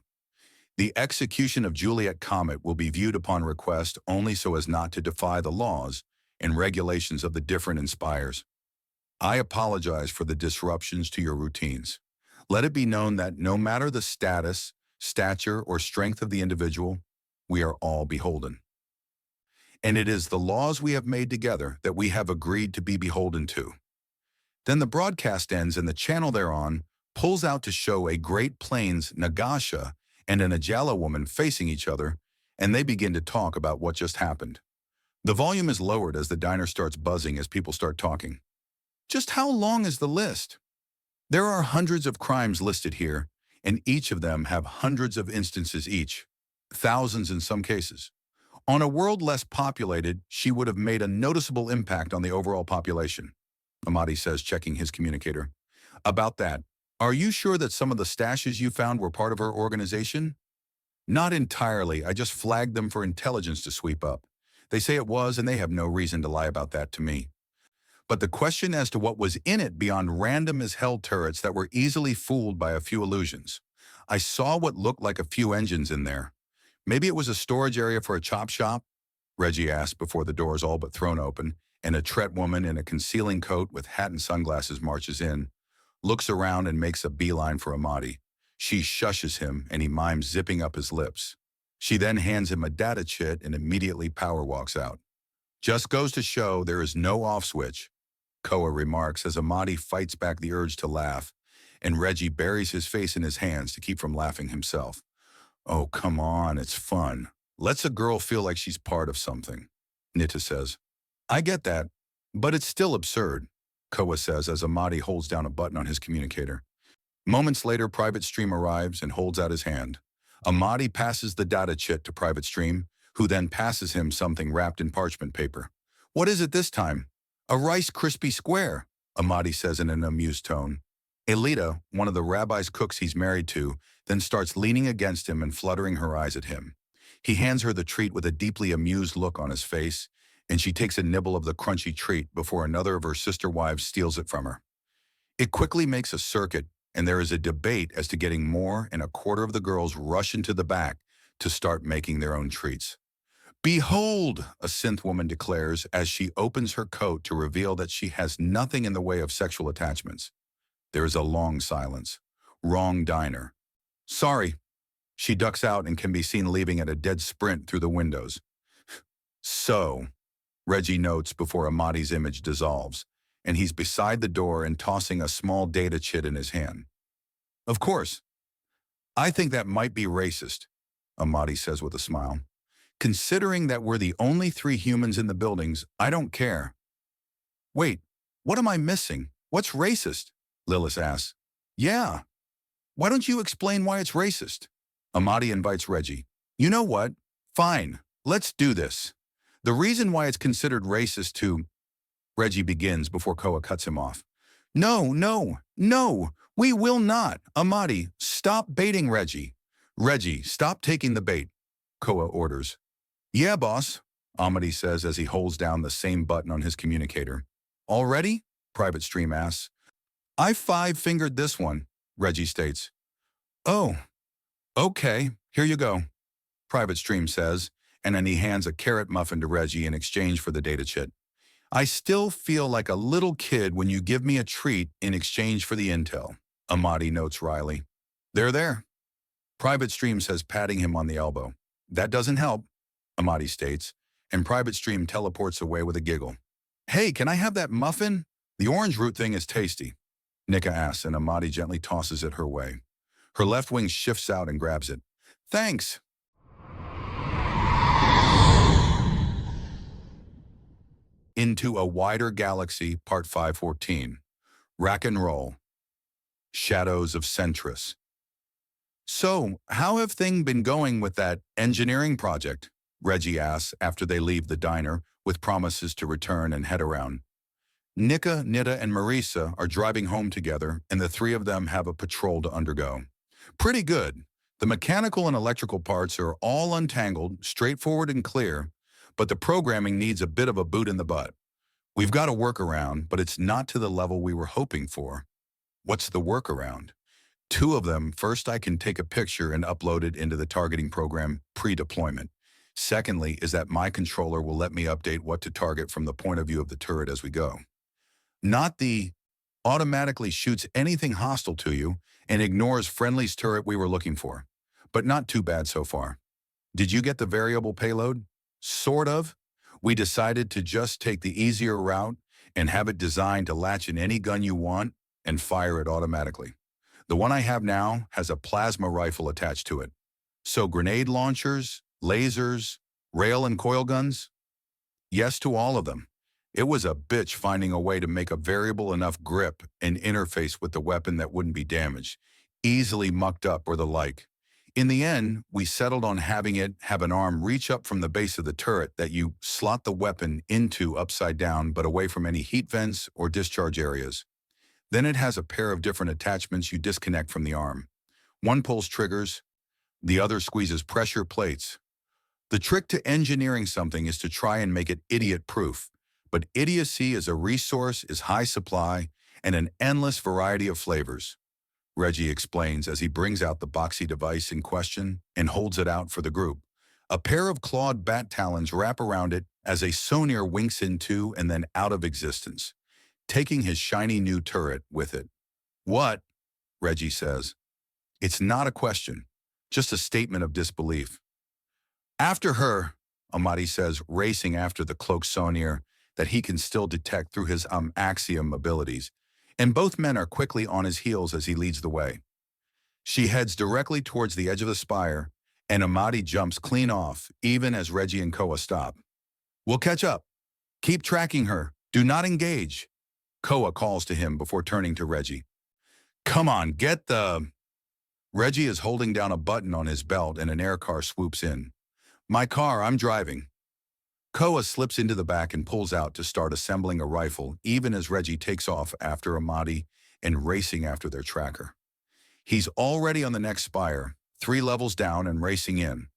The execution of Juliet Comet will be viewed upon request only so as not to defy the laws and regulations of the different inspires. I apologize for the disruptions to your routines. Let it be known that no matter the status, stature, or strength of the individual, we are all beholden. And it is the laws we have made together that we have agreed to be beholden to. Then the broadcast ends and the channel thereon pulls out to show a Great Plains Nagasha and an Ajala woman facing each other, and they begin to talk about what just happened. The volume is lowered as the diner starts buzzing as people start talking. Just how long is the list? There are hundreds of crimes listed here, and each of them have hundreds of instances each, thousands in some cases. On a world less populated, she would have made a noticeable impact on the overall population, Amadi says, checking his communicator. About that, are you sure that some of the stashes you found were part of her organization? Not entirely. I just flagged them for intelligence to sweep up. They say it was, and they have no reason to lie about that to me. But the question as to what was in it beyond random as hell turrets that were easily fooled by a few illusions. I saw what looked like a few engines in there. Maybe it was a storage area for a chop shop? Reggie asked before the doors all but thrown open, and a Tret woman in a concealing coat with hat and sunglasses marches in, looks around and makes a beeline for Amadi. She shushes him and he mimes zipping up his lips. She then hands him a data chit and immediately power walks out. Just goes to show there is no off switch, Koa remarks as Amadi fights back the urge to laugh, and Reggie buries his face in his hands to keep from laughing himself. Oh, come on, it's fun. Lets a girl feel like she's part of something, Nita says. I get that, but it's still absurd, Koa says as Amadi holds down a button on his communicator. Moments later, Private Stream arrives and holds out his hand. Amadi passes the data chit to Private Stream, who then passes him something wrapped in parchment paper. What is it this time? A Rice Krispie Square, Amadi says in an amused tone. Elita, one of the rabbi's cooks he's married to, then starts leaning against him and fluttering her eyes at him. He hands her the treat with a deeply amused look on his face, and she takes a nibble of the crunchy treat before another of her sister wives steals it from her. It quickly makes a circuit, and there is a debate as to getting more, and a quarter of the girls rush into the back to start making their own treats. Behold, a synth woman declares as she opens her coat to reveal that she has nothing in the way of sexual attachments. There is a long silence. Wrong diner. Sorry. She ducks out and can be seen leaving at a dead sprint through the windows. So, Reggie notes before Amadi's image dissolves, and he's beside the door and tossing a small data chit in his hand. Of course, I think that might be racist, Amadi says with a smile. Considering that we're the only 3 humans in the buildings, I don't care. Wait, what am I missing? What's racist? Lilith asks. Yeah. Why don't you explain why it's racist? Amadi invites Reggie. You know what? Fine. Let's do this. The reason why it's considered racist to... Reggie begins before Koa cuts him off. No, no, no. We will not. Amadi, stop baiting Reggie. Reggie, stop taking the bait. Koa orders. Yeah, boss, Amadi says as he holds down the same button on his communicator. Already? Private Stream asks. I 5-fingered this one, Reggie states. Oh, okay, here you go, Private Stream says, and then he hands a carrot muffin to Reggie in exchange for the data chit. I still feel like a little kid when you give me a treat in exchange for the intel, Amadi notes wryly. There, Private Stream says, patting him on the elbow. That doesn't help, Amadi states, and Private Stream teleports away with a giggle. Hey, can I have that muffin? The orange root thing is tasty, Nika asks, and Amadi gently tosses it her way. Her left wing shifts out and grabs it. Thanks. Into a Wider Galaxy, Part 514. Rack and Roll. Shadows of Centris. So, how have things been going with that engineering project? Reggie asks after they leave the diner, with promises to return and head around. Nika, Nita, and Marisa are driving home together, and the 3 of them have a patrol to undergo. Pretty good. The mechanical and electrical parts are all untangled, straightforward and clear, but the programming needs a bit of a boot in the butt. We've got a workaround, but it's not to the level we were hoping for. What's the workaround? 2 of them, first I can take a picture and upload it into the targeting program pre-deployment. Secondly is that my controller will let me update what to target from the point of view of the turret as we go. Not the automatically shoots anything hostile to you and ignores friendly's turret we were looking for. But not too bad so far. Did you get the variable payload? Sort of. We decided to just take the easier route and have it designed to latch in any gun you want and fire it automatically. The one I have now has a plasma rifle attached to it. So grenade launchers, lasers, rail and coil guns? Yes to all of them. It was a bitch finding a way to make a variable enough grip and interface with the weapon that wouldn't be damaged, easily mucked up or the like. In the end, we settled on having it have an arm reach up from the base of the turret that you slot the weapon into upside down but away from any heat vents or discharge areas. Then it has a pair of different attachments you disconnect from the arm. One pulls triggers, the other squeezes pressure plates. The trick to engineering something is to try and make it idiot-proof, but idiocy as a resource is high supply and an endless variety of flavors, Reggie explains as he brings out the boxy device in question and holds it out for the group. A pair of clawed bat talons wrap around it as a sonar winks into and then out of existence, taking his shiny new turret with it. What? Reggie says. It's not a question, just a statement of disbelief. After her, Amadi says, racing after the cloaked sonar that he can still detect through his axiom abilities, and both men are quickly on his heels as he leads the way. She heads directly towards the edge of the spire, and Amadi jumps clean off, even as Reggie and Koa stop. We'll catch up. Keep tracking her. Do not engage. Koa calls to him before turning to Reggie. Come on, get the... Reggie is holding down a button on his belt and an air car swoops in. My car, I'm driving. Koa slips into the back and pulls out to start assembling a rifle, even as Reggie takes off after Amadi and racing after their tracker. He's already on the next spire, 3 levels down and racing in.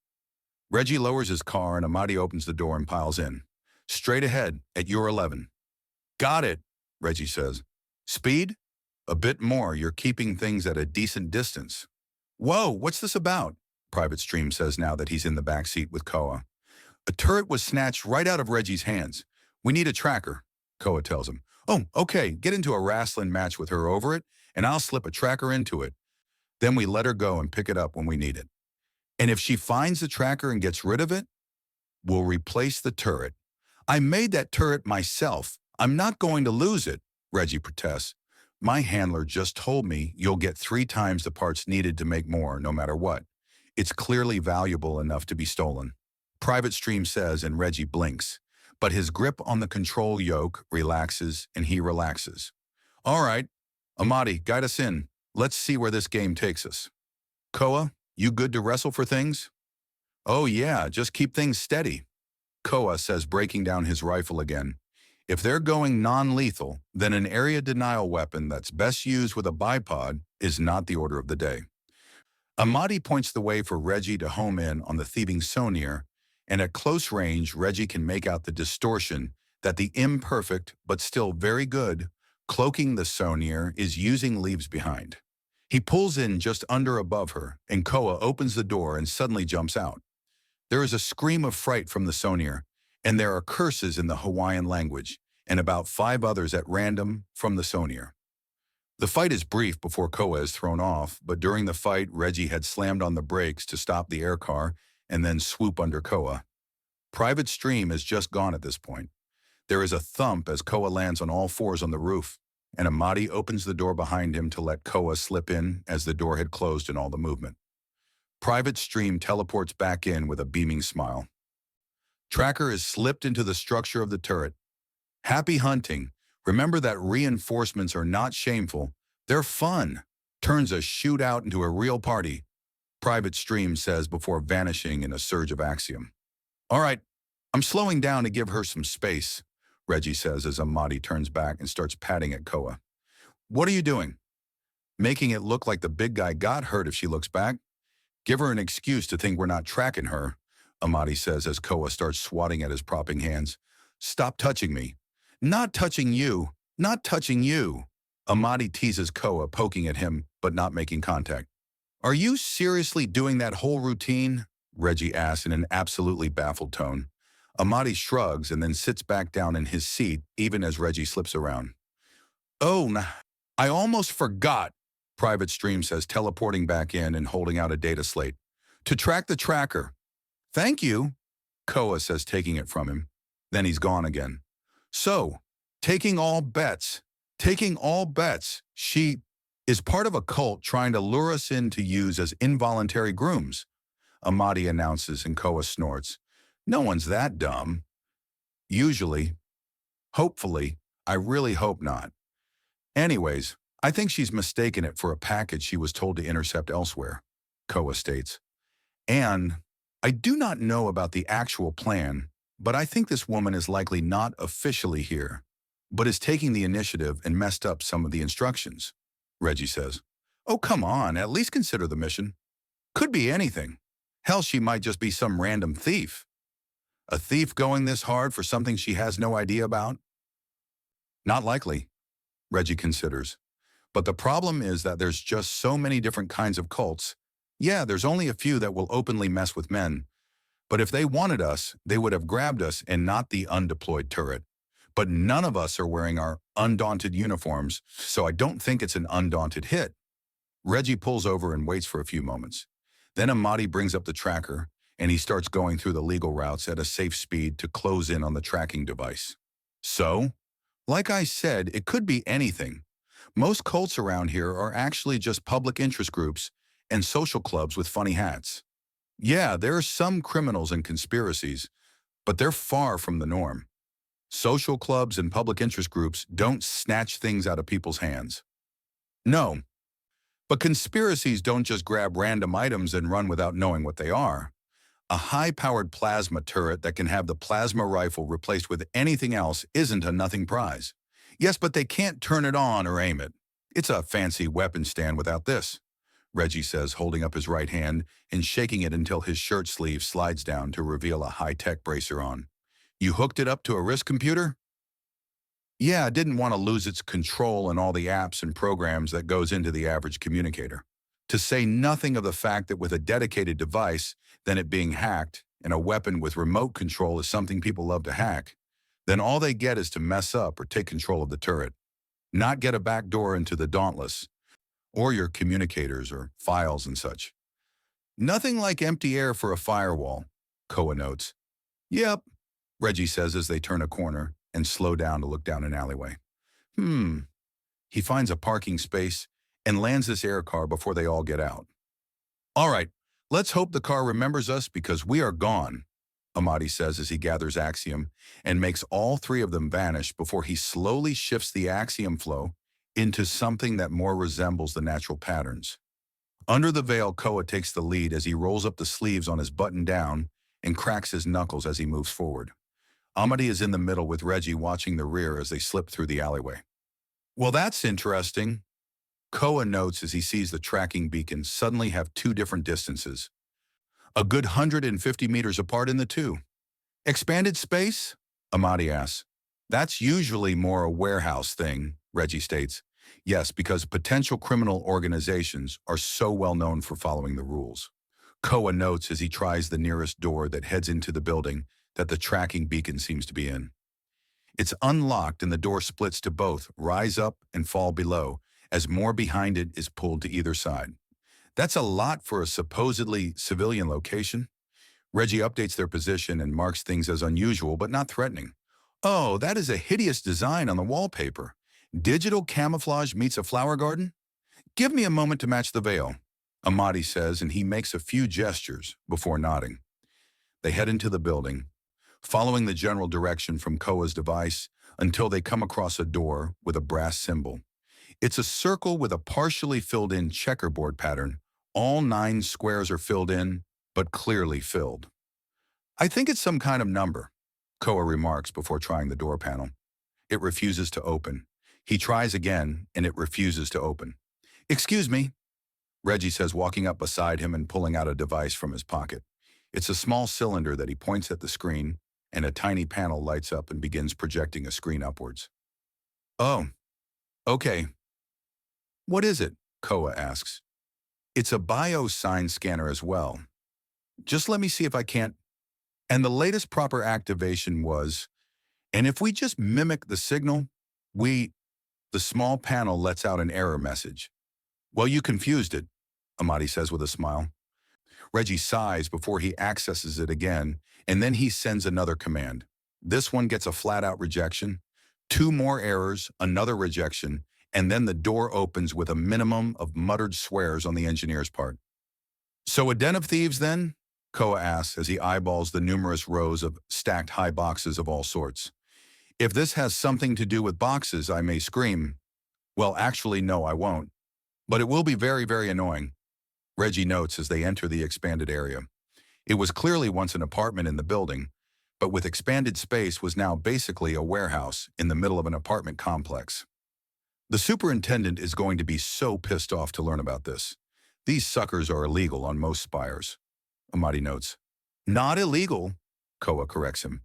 Reggie lowers his car and Amadi opens the door and piles in. Straight ahead, at your 11. Got it, Reggie says. Speed? A bit more, you're keeping things at a decent distance. Whoa, what's this about? Private Stream says now that he's in the back seat with Koa. A turret was snatched right out of Reggie's hands. We need a tracker, Koa tells him. Oh, okay, get into a wrestling match with her over it, and I'll slip a tracker into it. Then we let her go and pick it up when we need it. And if she finds the tracker and gets rid of it, we'll replace the turret. I made that turret myself. I'm not going to lose it, Reggie protests. My handler just told me you'll get 3 times the parts needed to make more, no matter what. It's clearly valuable enough to be stolen. Private Stream says, and Reggie blinks. But his grip on the control yoke relaxes, and he relaxes. All right, Amadi, guide us in. Let's see where this game takes us. Koa, you good to wrestle for things? Oh yeah, just keep things steady. Koa says, breaking down his rifle again. If they're going non-lethal, then an area denial weapon that's best used with a bipod is not the order of the day. Amadi points the way for Reggie to home in on the thieving Sonier, and at close range, Reggie can make out the distortion that the imperfect, but still very good, cloaking the Sonier is using leaves behind. He pulls in just under above her, and Koa opens the door and suddenly jumps out. There is a scream of fright from the Sonier, and there are curses in the Hawaiian language, and about 5 others at random from the Sonier. The fight is brief before Koa is thrown off, but during the fight, Reggie had slammed on the brakes to stop the air car and then swoop under Koa. Private Stream is just gone at this point. There is a thump as Koa lands on all 4s on the roof, and Amadi opens the door behind him to let Koa slip in as the door had closed in all the movement. Private Stream teleports back in with a beaming smile. Tracker is slipped into the structure of the turret. Happy hunting. Remember that reinforcements are not shameful. They're fun. Turns a shootout into a real party, Private Stream says before vanishing in a surge of axiom. All right, I'm slowing down to give her some space, Reggie says as Amadi turns back and starts patting at Koa. What are you doing? Making it look like the big guy got hurt if she looks back. Give her an excuse to think we're not tracking her, Amadi says as Koa starts swatting at his propping hands. Stop touching me. Not touching you. Not touching you. Amadi teases Koa, poking at him, but not making contact. Are you seriously doing that whole routine? Reggie asks in an absolutely baffled tone. Amadi shrugs and then sits back down in his seat, even as Reggie slips around. Oh, I almost forgot, Private Stream says, teleporting back in and holding out a data slate. To track the tracker. Thank you, Koa says, taking it from him. Then he's gone again. So, taking all bets. She is part of a cult trying to lure us in to use as involuntary grooms, Amadi announces, and Koa snorts. No one's that dumb. Usually. Hopefully. I really hope not. Anyways, I think she's mistaken it for a package she was told to intercept elsewhere, Koa states. And I do not know about the actual plan, but I think this woman is likely not officially here, but is taking the initiative and messed up some of the instructions, Reggie says. Oh, come on, at least consider the mission. Could be anything. Hell, she might just be some random thief. A thief going this hard for something she has no idea about? Not likely, Reggie considers. But the problem is that there's just so many different kinds of cults. Yeah, there's only a few that will openly mess with men. But if they wanted us, they would have grabbed us and not the undeployed turret. But none of us are wearing our undaunted uniforms, so I don't think it's an undaunted hit. Reggie pulls over and waits for a few moments. Then Amadi brings up the tracker, and he starts going through the legal routes at a safe speed to close in on the tracking device. So, like I said, it could be anything. Most cults around here are actually just public interest groups and social clubs with funny hats. Yeah, there are some criminals and conspiracies, but they're far from the norm. Social clubs and public interest groups don't snatch things out of people's hands. No, but conspiracies don't just grab random items and run without knowing what they are. A high-powered plasma turret that can have the plasma rifle replaced with anything else isn't a nothing prize. Yes, but they can't turn it on or aim it. It's a fancy weapon stand without this, Reggie says, holding up his right hand and shaking it until his shirt sleeve slides down to reveal a high-tech bracer on. You hooked it up to a wrist computer? Yeah, I didn't want to lose its control and all the apps and programs that goes into the average communicator. To say nothing of the fact that with a dedicated device, then it being hacked, and a weapon with remote control is something people love to hack, then all they get is to mess up or take control of the turret, not get a backdoor into the Dauntless, or your communicators or files and such. Nothing like empty air for a firewall, Koa notes. Yep, Reggie says as they turn a corner and slow down to look down an alleyway. He finds a parking space and lands this air car before they all get out. All right, let's hope the car remembers us because we are gone, Amadi says as he gathers Axiom and makes all three of them vanish before he slowly shifts the Axiom flow into something that more resembles the natural patterns. Under the veil, Koa takes the lead as he rolls up the sleeves on his button down and cracks his knuckles as he moves forward. Amadi is in the middle with Reggie watching the rear as they slip through the alleyway. Well, that's interesting, Koa notes as he sees the tracking beacons suddenly have two different distances, a good 150 meters apart in the two. Expanded space? Amadi asks. That's usually more a warehouse thing, Reggie states. Yes, because potential criminal organizations are so well known for following the rules. Koa notes as he tries the nearest door that heads into the building that the tracking beacon seems to be in. It's unlocked and the door splits to both rise up and fall below as more behind it is pulled to either side. That's a lot for a supposedly civilian location. Reggie updates their position and marks things as unusual but not threatening. Oh, that is a hideous design on the wallpaper. Digital camouflage meets a flower garden? Give me a moment to match the veil, Amadi says, and he makes a few gestures before nodding. They head into the building, following the general direction from Koa's device until they come across a door with a brass symbol. It's a circle with a partially filled-in checkerboard pattern. All 9 squares are filled in, but clearly filled. I think it's some kind of number, Koa remarks before trying the door panel. It refuses to open. He tries again, and it refuses to open. Excuse me, Reggie says, walking up beside him and pulling out a device from his pocket. It's a small cylinder that he points at the screen, and a tiny panel lights up and begins projecting a screen upwards. Oh, okay. What is it? Koa asks. It's a bio-sign scanner as well. Just let me see if I can't. And the latest proper activation was, and if we just mimic the signal, the small panel lets out an error message. Well, you confused it, Amadi says with a smile. Reggie sighs before he accesses it again, and then he sends another command. This one gets a flat-out rejection, 2 more errors, another rejection, and then the door opens with a minimum of muttered swears on the engineer's part. So a den of thieves then? Koa asks as he eyeballs the numerous rows of stacked high boxes of all sorts. If this has something to do with boxes, I may scream. Well, actually, no, I won't. But it will be very, very annoying, Reggie notes as they enter the expanded area. It was clearly once an apartment in the building, but with expanded space was now basically a warehouse in the middle of an apartment complex. The superintendent is going to be so pissed off to learn about this. These suckers are illegal on most spires, Amadi notes. Not illegal, Koa corrects him.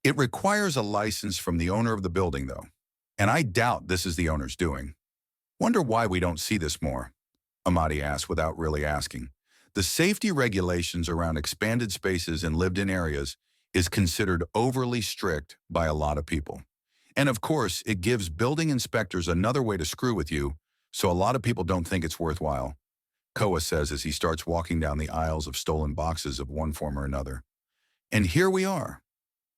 It requires a license from the owner of the building, though, and I doubt this is the owner's doing. Wonder why we don't see this more, Amadi asks without really asking. The safety regulations around expanded spaces and lived-in areas is considered overly strict by a lot of people. And of course, it gives building inspectors another way to screw with you, so a lot of people don't think it's worthwhile, Koa says as he starts walking down the aisles of stolen boxes of one form or another. And here we are.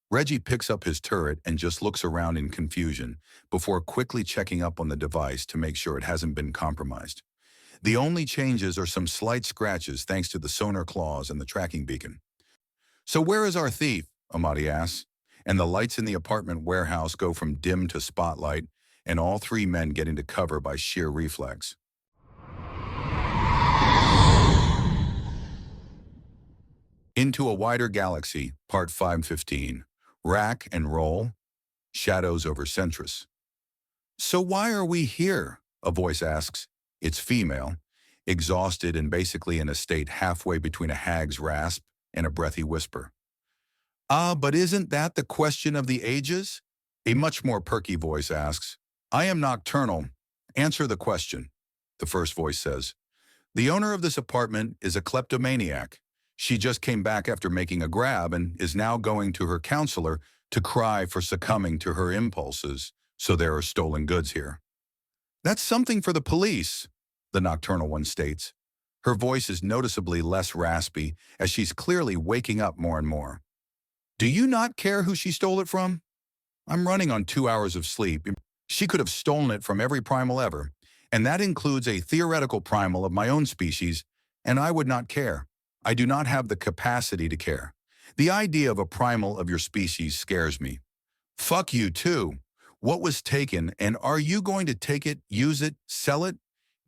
Reggie picks up his turret and just looks around in confusion before quickly checking up on the device to make sure it hasn't been compromised. The only changes are some slight scratches thanks to the sonar claws and the tracking beacon. So where is our thief? Amadi asks, and the lights in the apartment warehouse go from dim to spotlight, and all 3 men get into cover by sheer reflex. Into a Wider Galaxy, Part 515. Rack and Roll, Shadows over Centris. So why are we here? A voice asks. It's female, exhausted and basically in a state halfway between a hag's rasp and a breathy whisper. But isn't that the question of the ages? A much more perky voice asks. I am nocturnal. Answer the question, the first voice says. The owner of this apartment is a kleptomaniac. She just came back after making a grab and is now going to her counselor to cry for succumbing to her impulses, so there are stolen goods here. That's something for the police, the nocturnal one states. Her voice is noticeably less raspy, as she's clearly waking up more and more. Do you not care who she stole it from? I'm running on 2 hours of sleep. She could have stolen it from every primal ever, and that includes a theoretical primal of my own species, and I would not care. I do not have the capacity to care. The idea of a primal of your species scares me. Fuck you too. What was taken, and are you going to take it, use it, sell it,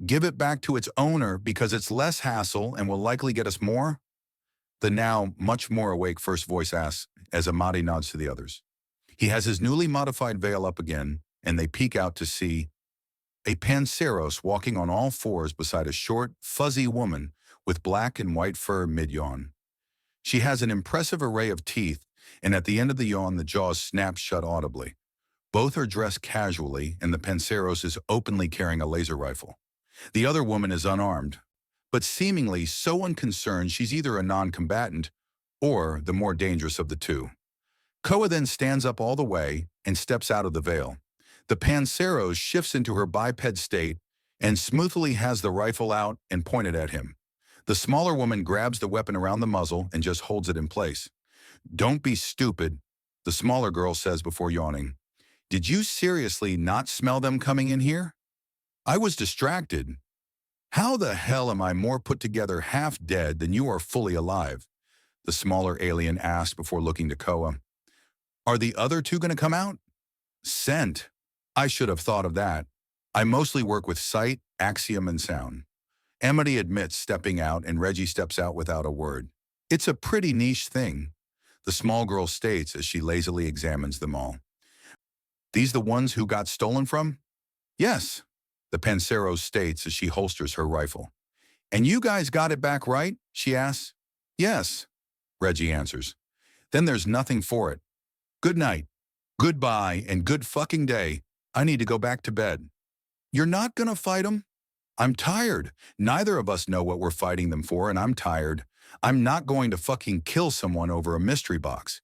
give it back to its owner because it's less hassle and will likely get us more? The now much more awake first voice asks as Amadi nods to the others. He has his newly modified veil up again, and they peek out to see a panceros walking on all fours beside a short, fuzzy woman with black and white fur mid-yawn. She has an impressive array of teeth, and at the end of the yawn the jaws snap shut audibly. Both are dressed casually, and the panceros is openly carrying a laser rifle. The other woman is unarmed, but seemingly so unconcerned she's either a non-combatant or the more dangerous of the two. Koa then stands up all the way and steps out of the veil. The panceros shifts into her biped state and smoothly has the rifle out and pointed at him. The smaller woman grabs the weapon around the muzzle and just holds it in place. Don't be stupid, the smaller girl says before yawning. Did you seriously not smell them coming in here? I was distracted. How the hell am I more put together half dead than you are fully alive? The smaller alien asked before looking to Koa. Are the other two going to come out? Scent. I should have thought of that. I mostly work with sight, axiom, and sound. Amity admits stepping out, and Reggie steps out without a word. It's a pretty niche thing, the small girl states as she lazily examines them all. These the ones who got stolen from? Yes, the panceros states as she holsters her rifle. And you guys got it back right? She asks. Yes, Reggie answers. Then there's nothing for it. Good night. Goodbye and good fucking day. I need to go back to bed. You're not gonna fight them? I'm tired. Neither of us know what we're fighting them for, and I'm tired. I'm not going to fucking kill someone over a mystery box.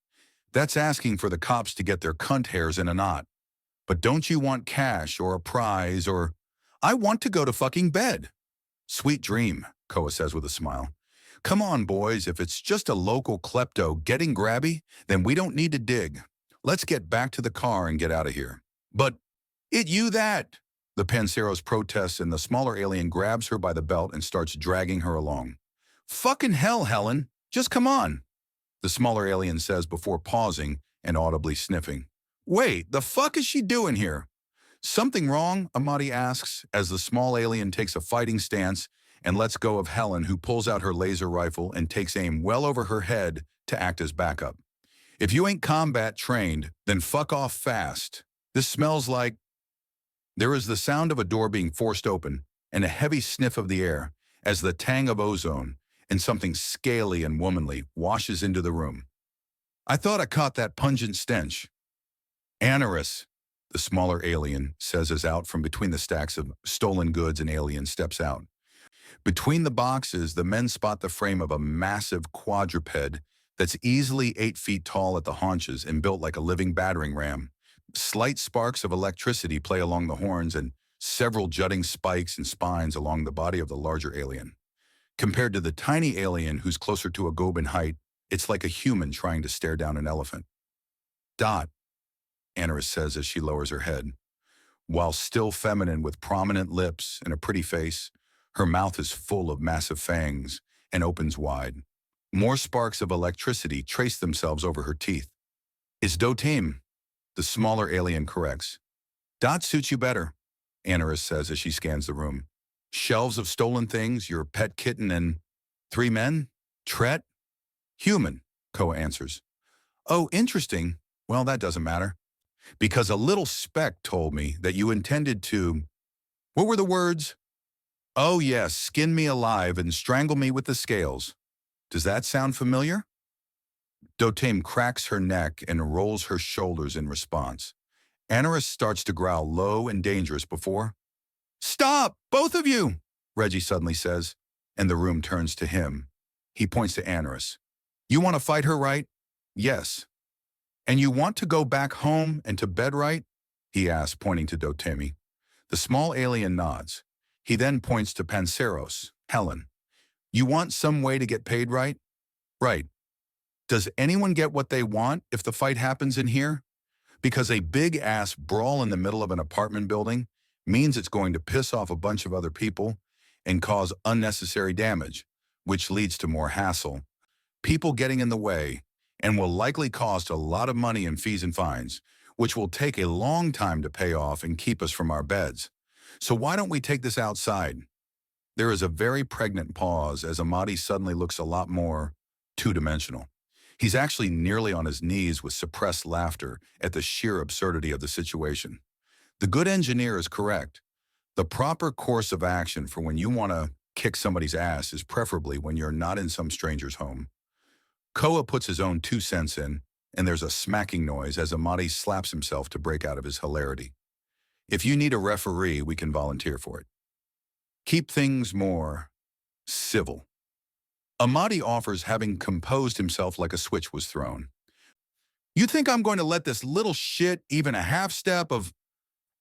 That's asking for the cops to get their cunt hairs in a knot. But don't you want cash or a prize or... I want to go to fucking bed. Sweet dream, Koa says with a smile. Come on, boys, if it's just a local klepto getting grabby, then we don't need to dig. Let's get back to the car and get out of here. But, it you that! The panceros protests and the smaller alien grabs her by the belt and starts dragging her along. Fucking hell, Helen, just come on, the smaller alien says before pausing and audibly sniffing. Wait, the fuck is she doing here? Something wrong? Amadi asks as the small alien takes a fighting stance and lets go of Helen, who pulls out her laser rifle and takes aim well over her head to act as backup. If you ain't combat trained, then fuck off fast. This smells like... There is the sound of a door being forced open and a heavy sniff of the air as the tang of ozone and something scaly and womanly washes into the room. I thought I caught that pungent stench. Anaris, the smaller alien says as out from between the stacks of stolen goods an alien steps out. Between the boxes, the men spot the frame of a massive quadruped that's easily 8 feet tall at the haunches and built like a living battering ram. Slight sparks of electricity play along the horns and several jutting spikes and spines along the body of the larger alien. Compared to the tiny alien who's closer to a gobe in height, it's like a human trying to stare down an elephant. Dot, Anaris says as she lowers her head. While still feminine with prominent lips and a pretty face, her mouth is full of massive fangs and opens wide. More sparks of electricity trace themselves over her teeth. It's Dotim, the smaller alien corrects. Dot suits you better, Anaris says as she scans the room. Shelves of stolen things, your pet kitten, and 3 men? Tret? Human, Koa answers. Oh, interesting. Well, that doesn't matter. Because a little speck told me that you intended to... What were the words? Oh yes, skin me alive and strangle me with the scales. Does that sound familiar? Dotim cracks her neck and rolls her shoulders in response. Anaris starts to growl low and dangerous before... Stop, both of you, Reggie suddenly says, and the room turns to him. He points to Anaris. You want to fight her, right? Yes. And you want to go back home and to bed, right? He asks, pointing to Dotemi. The small alien nods. He then points to Panceros, Helen. You want some way to get paid, right? Right. Does anyone get what they want if the fight happens in here? Because a big-ass brawl in the middle of an apartment building means it's going to piss off a bunch of other people and cause unnecessary damage, which leads to more hassle, people getting in the way, and will likely cost a lot of money in fees and fines, which will take a long time to pay off and keep us from our beds. So why don't we take this outside? There is a very pregnant pause as Amadi suddenly looks a lot more two-dimensional. He's actually nearly on his knees with suppressed laughter at the sheer absurdity of the situation. The good engineer is correct. The proper course of action for when you want to kick somebody's ass is preferably when you're not in some stranger's home. Koa puts his own 2 cents in, and there's a smacking noise as Amadi slaps himself to break out of his hilarity. If you need a referee, we can volunteer for it. Keep things more civil. Amadi offers, having composed himself like a switch was thrown. You think I'm going to let this little shit even a half step of...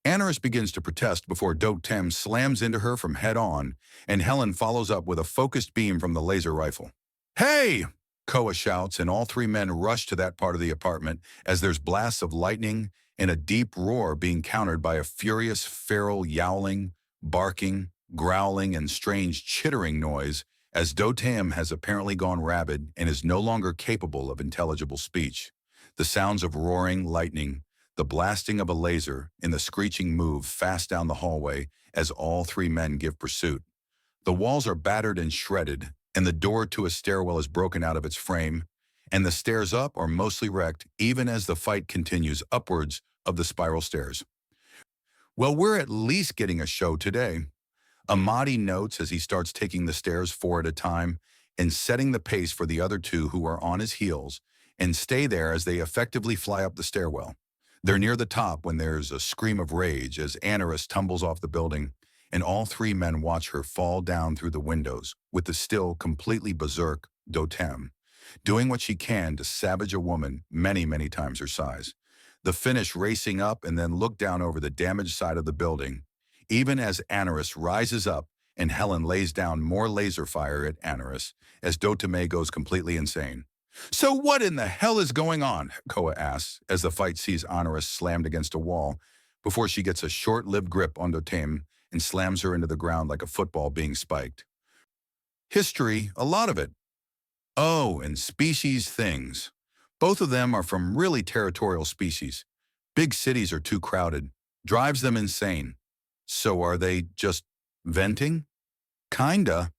Anaris begins to protest before Dotem slams into her from head on, and Helen follows up with a focused beam from the laser rifle. Hey! Koa shouts, and all three men rush to that part of the apartment as there's blasts of lightning and a deep roar being countered by a furious, feral yowling, barking, growling, and strange chittering noise as Dotem has apparently gone rabid and is no longer capable of intelligible speech. The sounds of roaring lightning, the blasting of a laser, and the screeching move fast down the hallway as all three men give pursuit. The walls are battered and shredded, and the door to a stairwell is broken out of its frame, and the stairs up are mostly wrecked even as the fight continues upwards of the spiral stairs. Well, we're at least getting a show today. Amadi notes as he starts taking the stairs 4 at a time and setting the pace for the other two who are on his heels and stay there as they effectively fly up the stairwell. They're near the top when there's a scream of rage as Anaris tumbles off the building, and all three men watch her fall down through the windows with the still completely berserk Dotem, doing what she can to savage a woman many, many times her size. The finish racing up and then look down over the damaged side of the building, even as Anaris rises up and Helen lays down more laser fire at Anaris as Doteme goes completely insane. So what in the hell is going on? Koa asks as the fight sees Anaris slammed against a wall before she gets a short-lived grip on Doteme and slams her into the ground like a football being spiked. History, a lot of it. Oh, and species things. Both of them are from really territorial species. Big cities are too crowded. Drives them insane. So are they just venting? Kinda.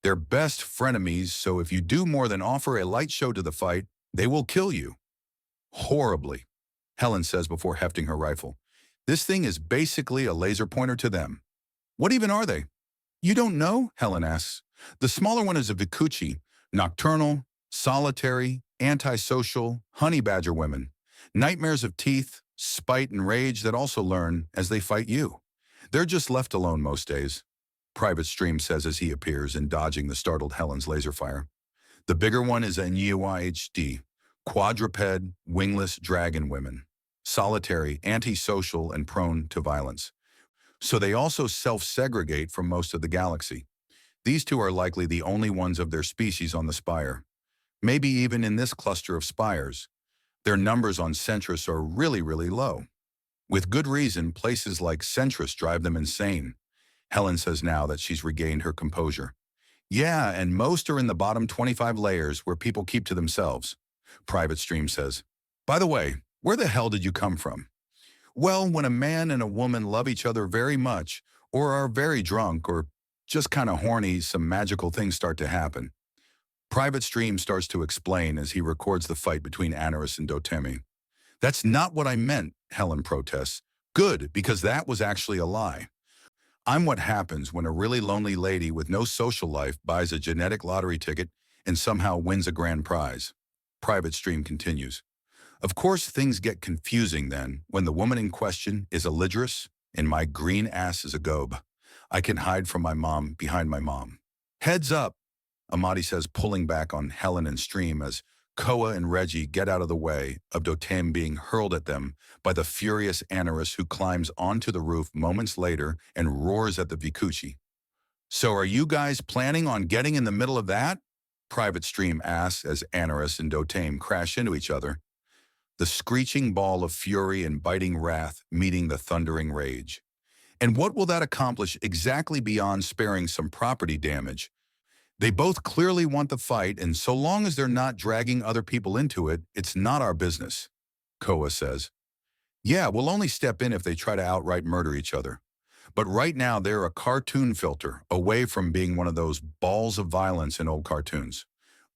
They're best frenemies, so if you do more than offer a light show to the fight, they will kill you. Horribly, Helen says before hefting her rifle. This thing is basically a laser pointer to them. What even are they? You don't know? Helen asks. The smaller one is a Vikuchi, nocturnal, solitary, antisocial, honey badger women. Nightmares of teeth, spite, and rage that also learn as they fight you. They're just left alone most days, Private Stream says as he appears and dodging the startled Helen's laser fire. The bigger one is an UIHD, quadruped, wingless dragon women. Solitary, antisocial, and prone to violence. So they also self-segregate from most of the galaxy. These two are likely the only ones of their species on the spire. Maybe even in this cluster of spires. Their numbers on Centris are really, really low. With good reason, places like Centris drive them insane. Helen says now that she's regained her composure. Yeah, and most are in the bottom 25 layers where people keep to themselves, Private Stream says. By the way, where the hell did you come from? Well, when a man and a woman love each other very much, or are very drunk, or just kind of horny, some magical things start to happen. Private Stream starts to explain as he records the fight between Anaris and Dotemi. That's not what I meant, Helen protests. Good, because that was actually a lie. I'm what happens when a really lonely lady with no social life buys a genetic lottery ticket and somehow wins a grand prize. Private Stream continues. Of course, things get confusing then when the woman in question is a Lidris and my green ass is a gobe. I can hide from my mom behind my mom. Heads up, Amadi says, pulling back on Helen and Stream as Koa and Reggie get out of the way of Dotem being hurled at them by the furious Anaris who climbs onto the roof moments later and roars at the Vikuchi. So are you guys planning on getting in the middle of that? Private Stream asks as Anaris and Dotame crash into each other, the screeching ball of fury and biting wrath meeting the thundering rage. And what will that accomplish exactly beyond sparing some property damage? They both clearly want the fight, and so long as they're not dragging other people into it, it's not our business, Koa says. Yeah, we'll only step in if they try to outright murder each other. But right now, they're a cartoon filter away from being one of those balls of violence in old cartoons.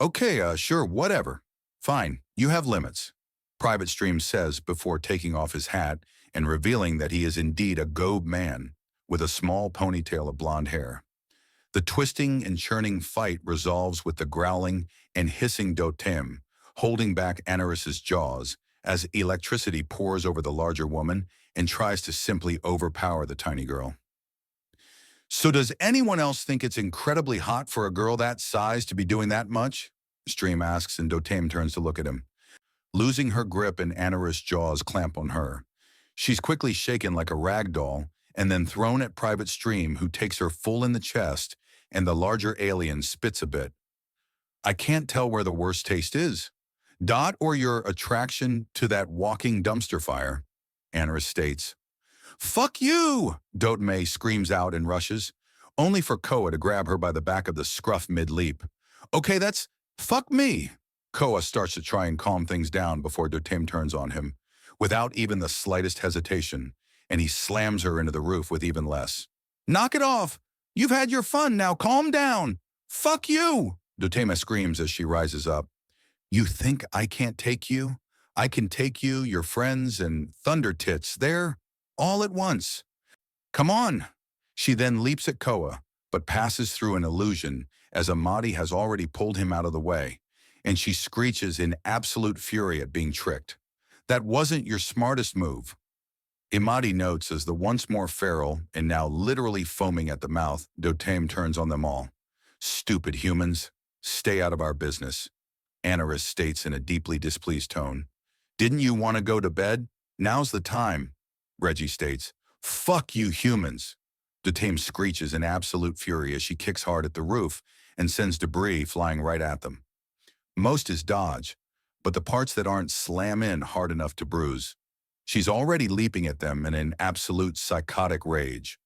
Okay, sure, whatever. Fine, you have limits, Private Stream says before taking off his hat and revealing that he is indeed a gobe man with a small ponytail of blonde hair. The twisting and churning fight resolves with the growling and hissing Dotem, holding back Anaris's jaws as electricity pours over the larger woman and tries to simply overpower the tiny girl. So does anyone else think it's incredibly hot for a girl that size to be doing that much? Stream asks, and Dotame turns to look at him. Losing her grip and Anaris' jaws clamp on her. She's quickly shaken like a rag doll and then thrown at Private Stream, who takes her full in the chest, and the larger alien spits a bit. I can't tell where the worst taste is. Dot or your attraction to that walking dumpster fire, Anaris states. Fuck you! Dotame screams out and rushes, only for Koa to grab her by the back of the scruff mid-leap. Okay, that's fuck me. Koa starts to try and calm things down before Dotame turns on him, without even the slightest hesitation, and he slams her into the roof with even less. Knock it off! You've had your fun, now calm down! Fuck you! Dotame screams as she rises up. You think I can't take you? I can take you, your friends, and Thunder Tits there, all at once. Come on! She then leaps at Koa, but passes through an illusion as Amadi has already pulled him out of the way, and she screeches in absolute fury at being tricked. That wasn't your smartest move. Imadi notes as the once more feral and now literally foaming at the mouth, Dotame turns on them all. Stupid humans, stay out of our business, Anaris states in a deeply displeased tone. Didn't you want to go to bed? Now's the time, Reggie states. Fuck you humans. Dotame screeches in absolute fury as she kicks hard at the roof and sends debris flying right at them. Most is dodge, but the parts that aren't slam in hard enough to bruise. She's already leaping at them in an absolute psychotic rage.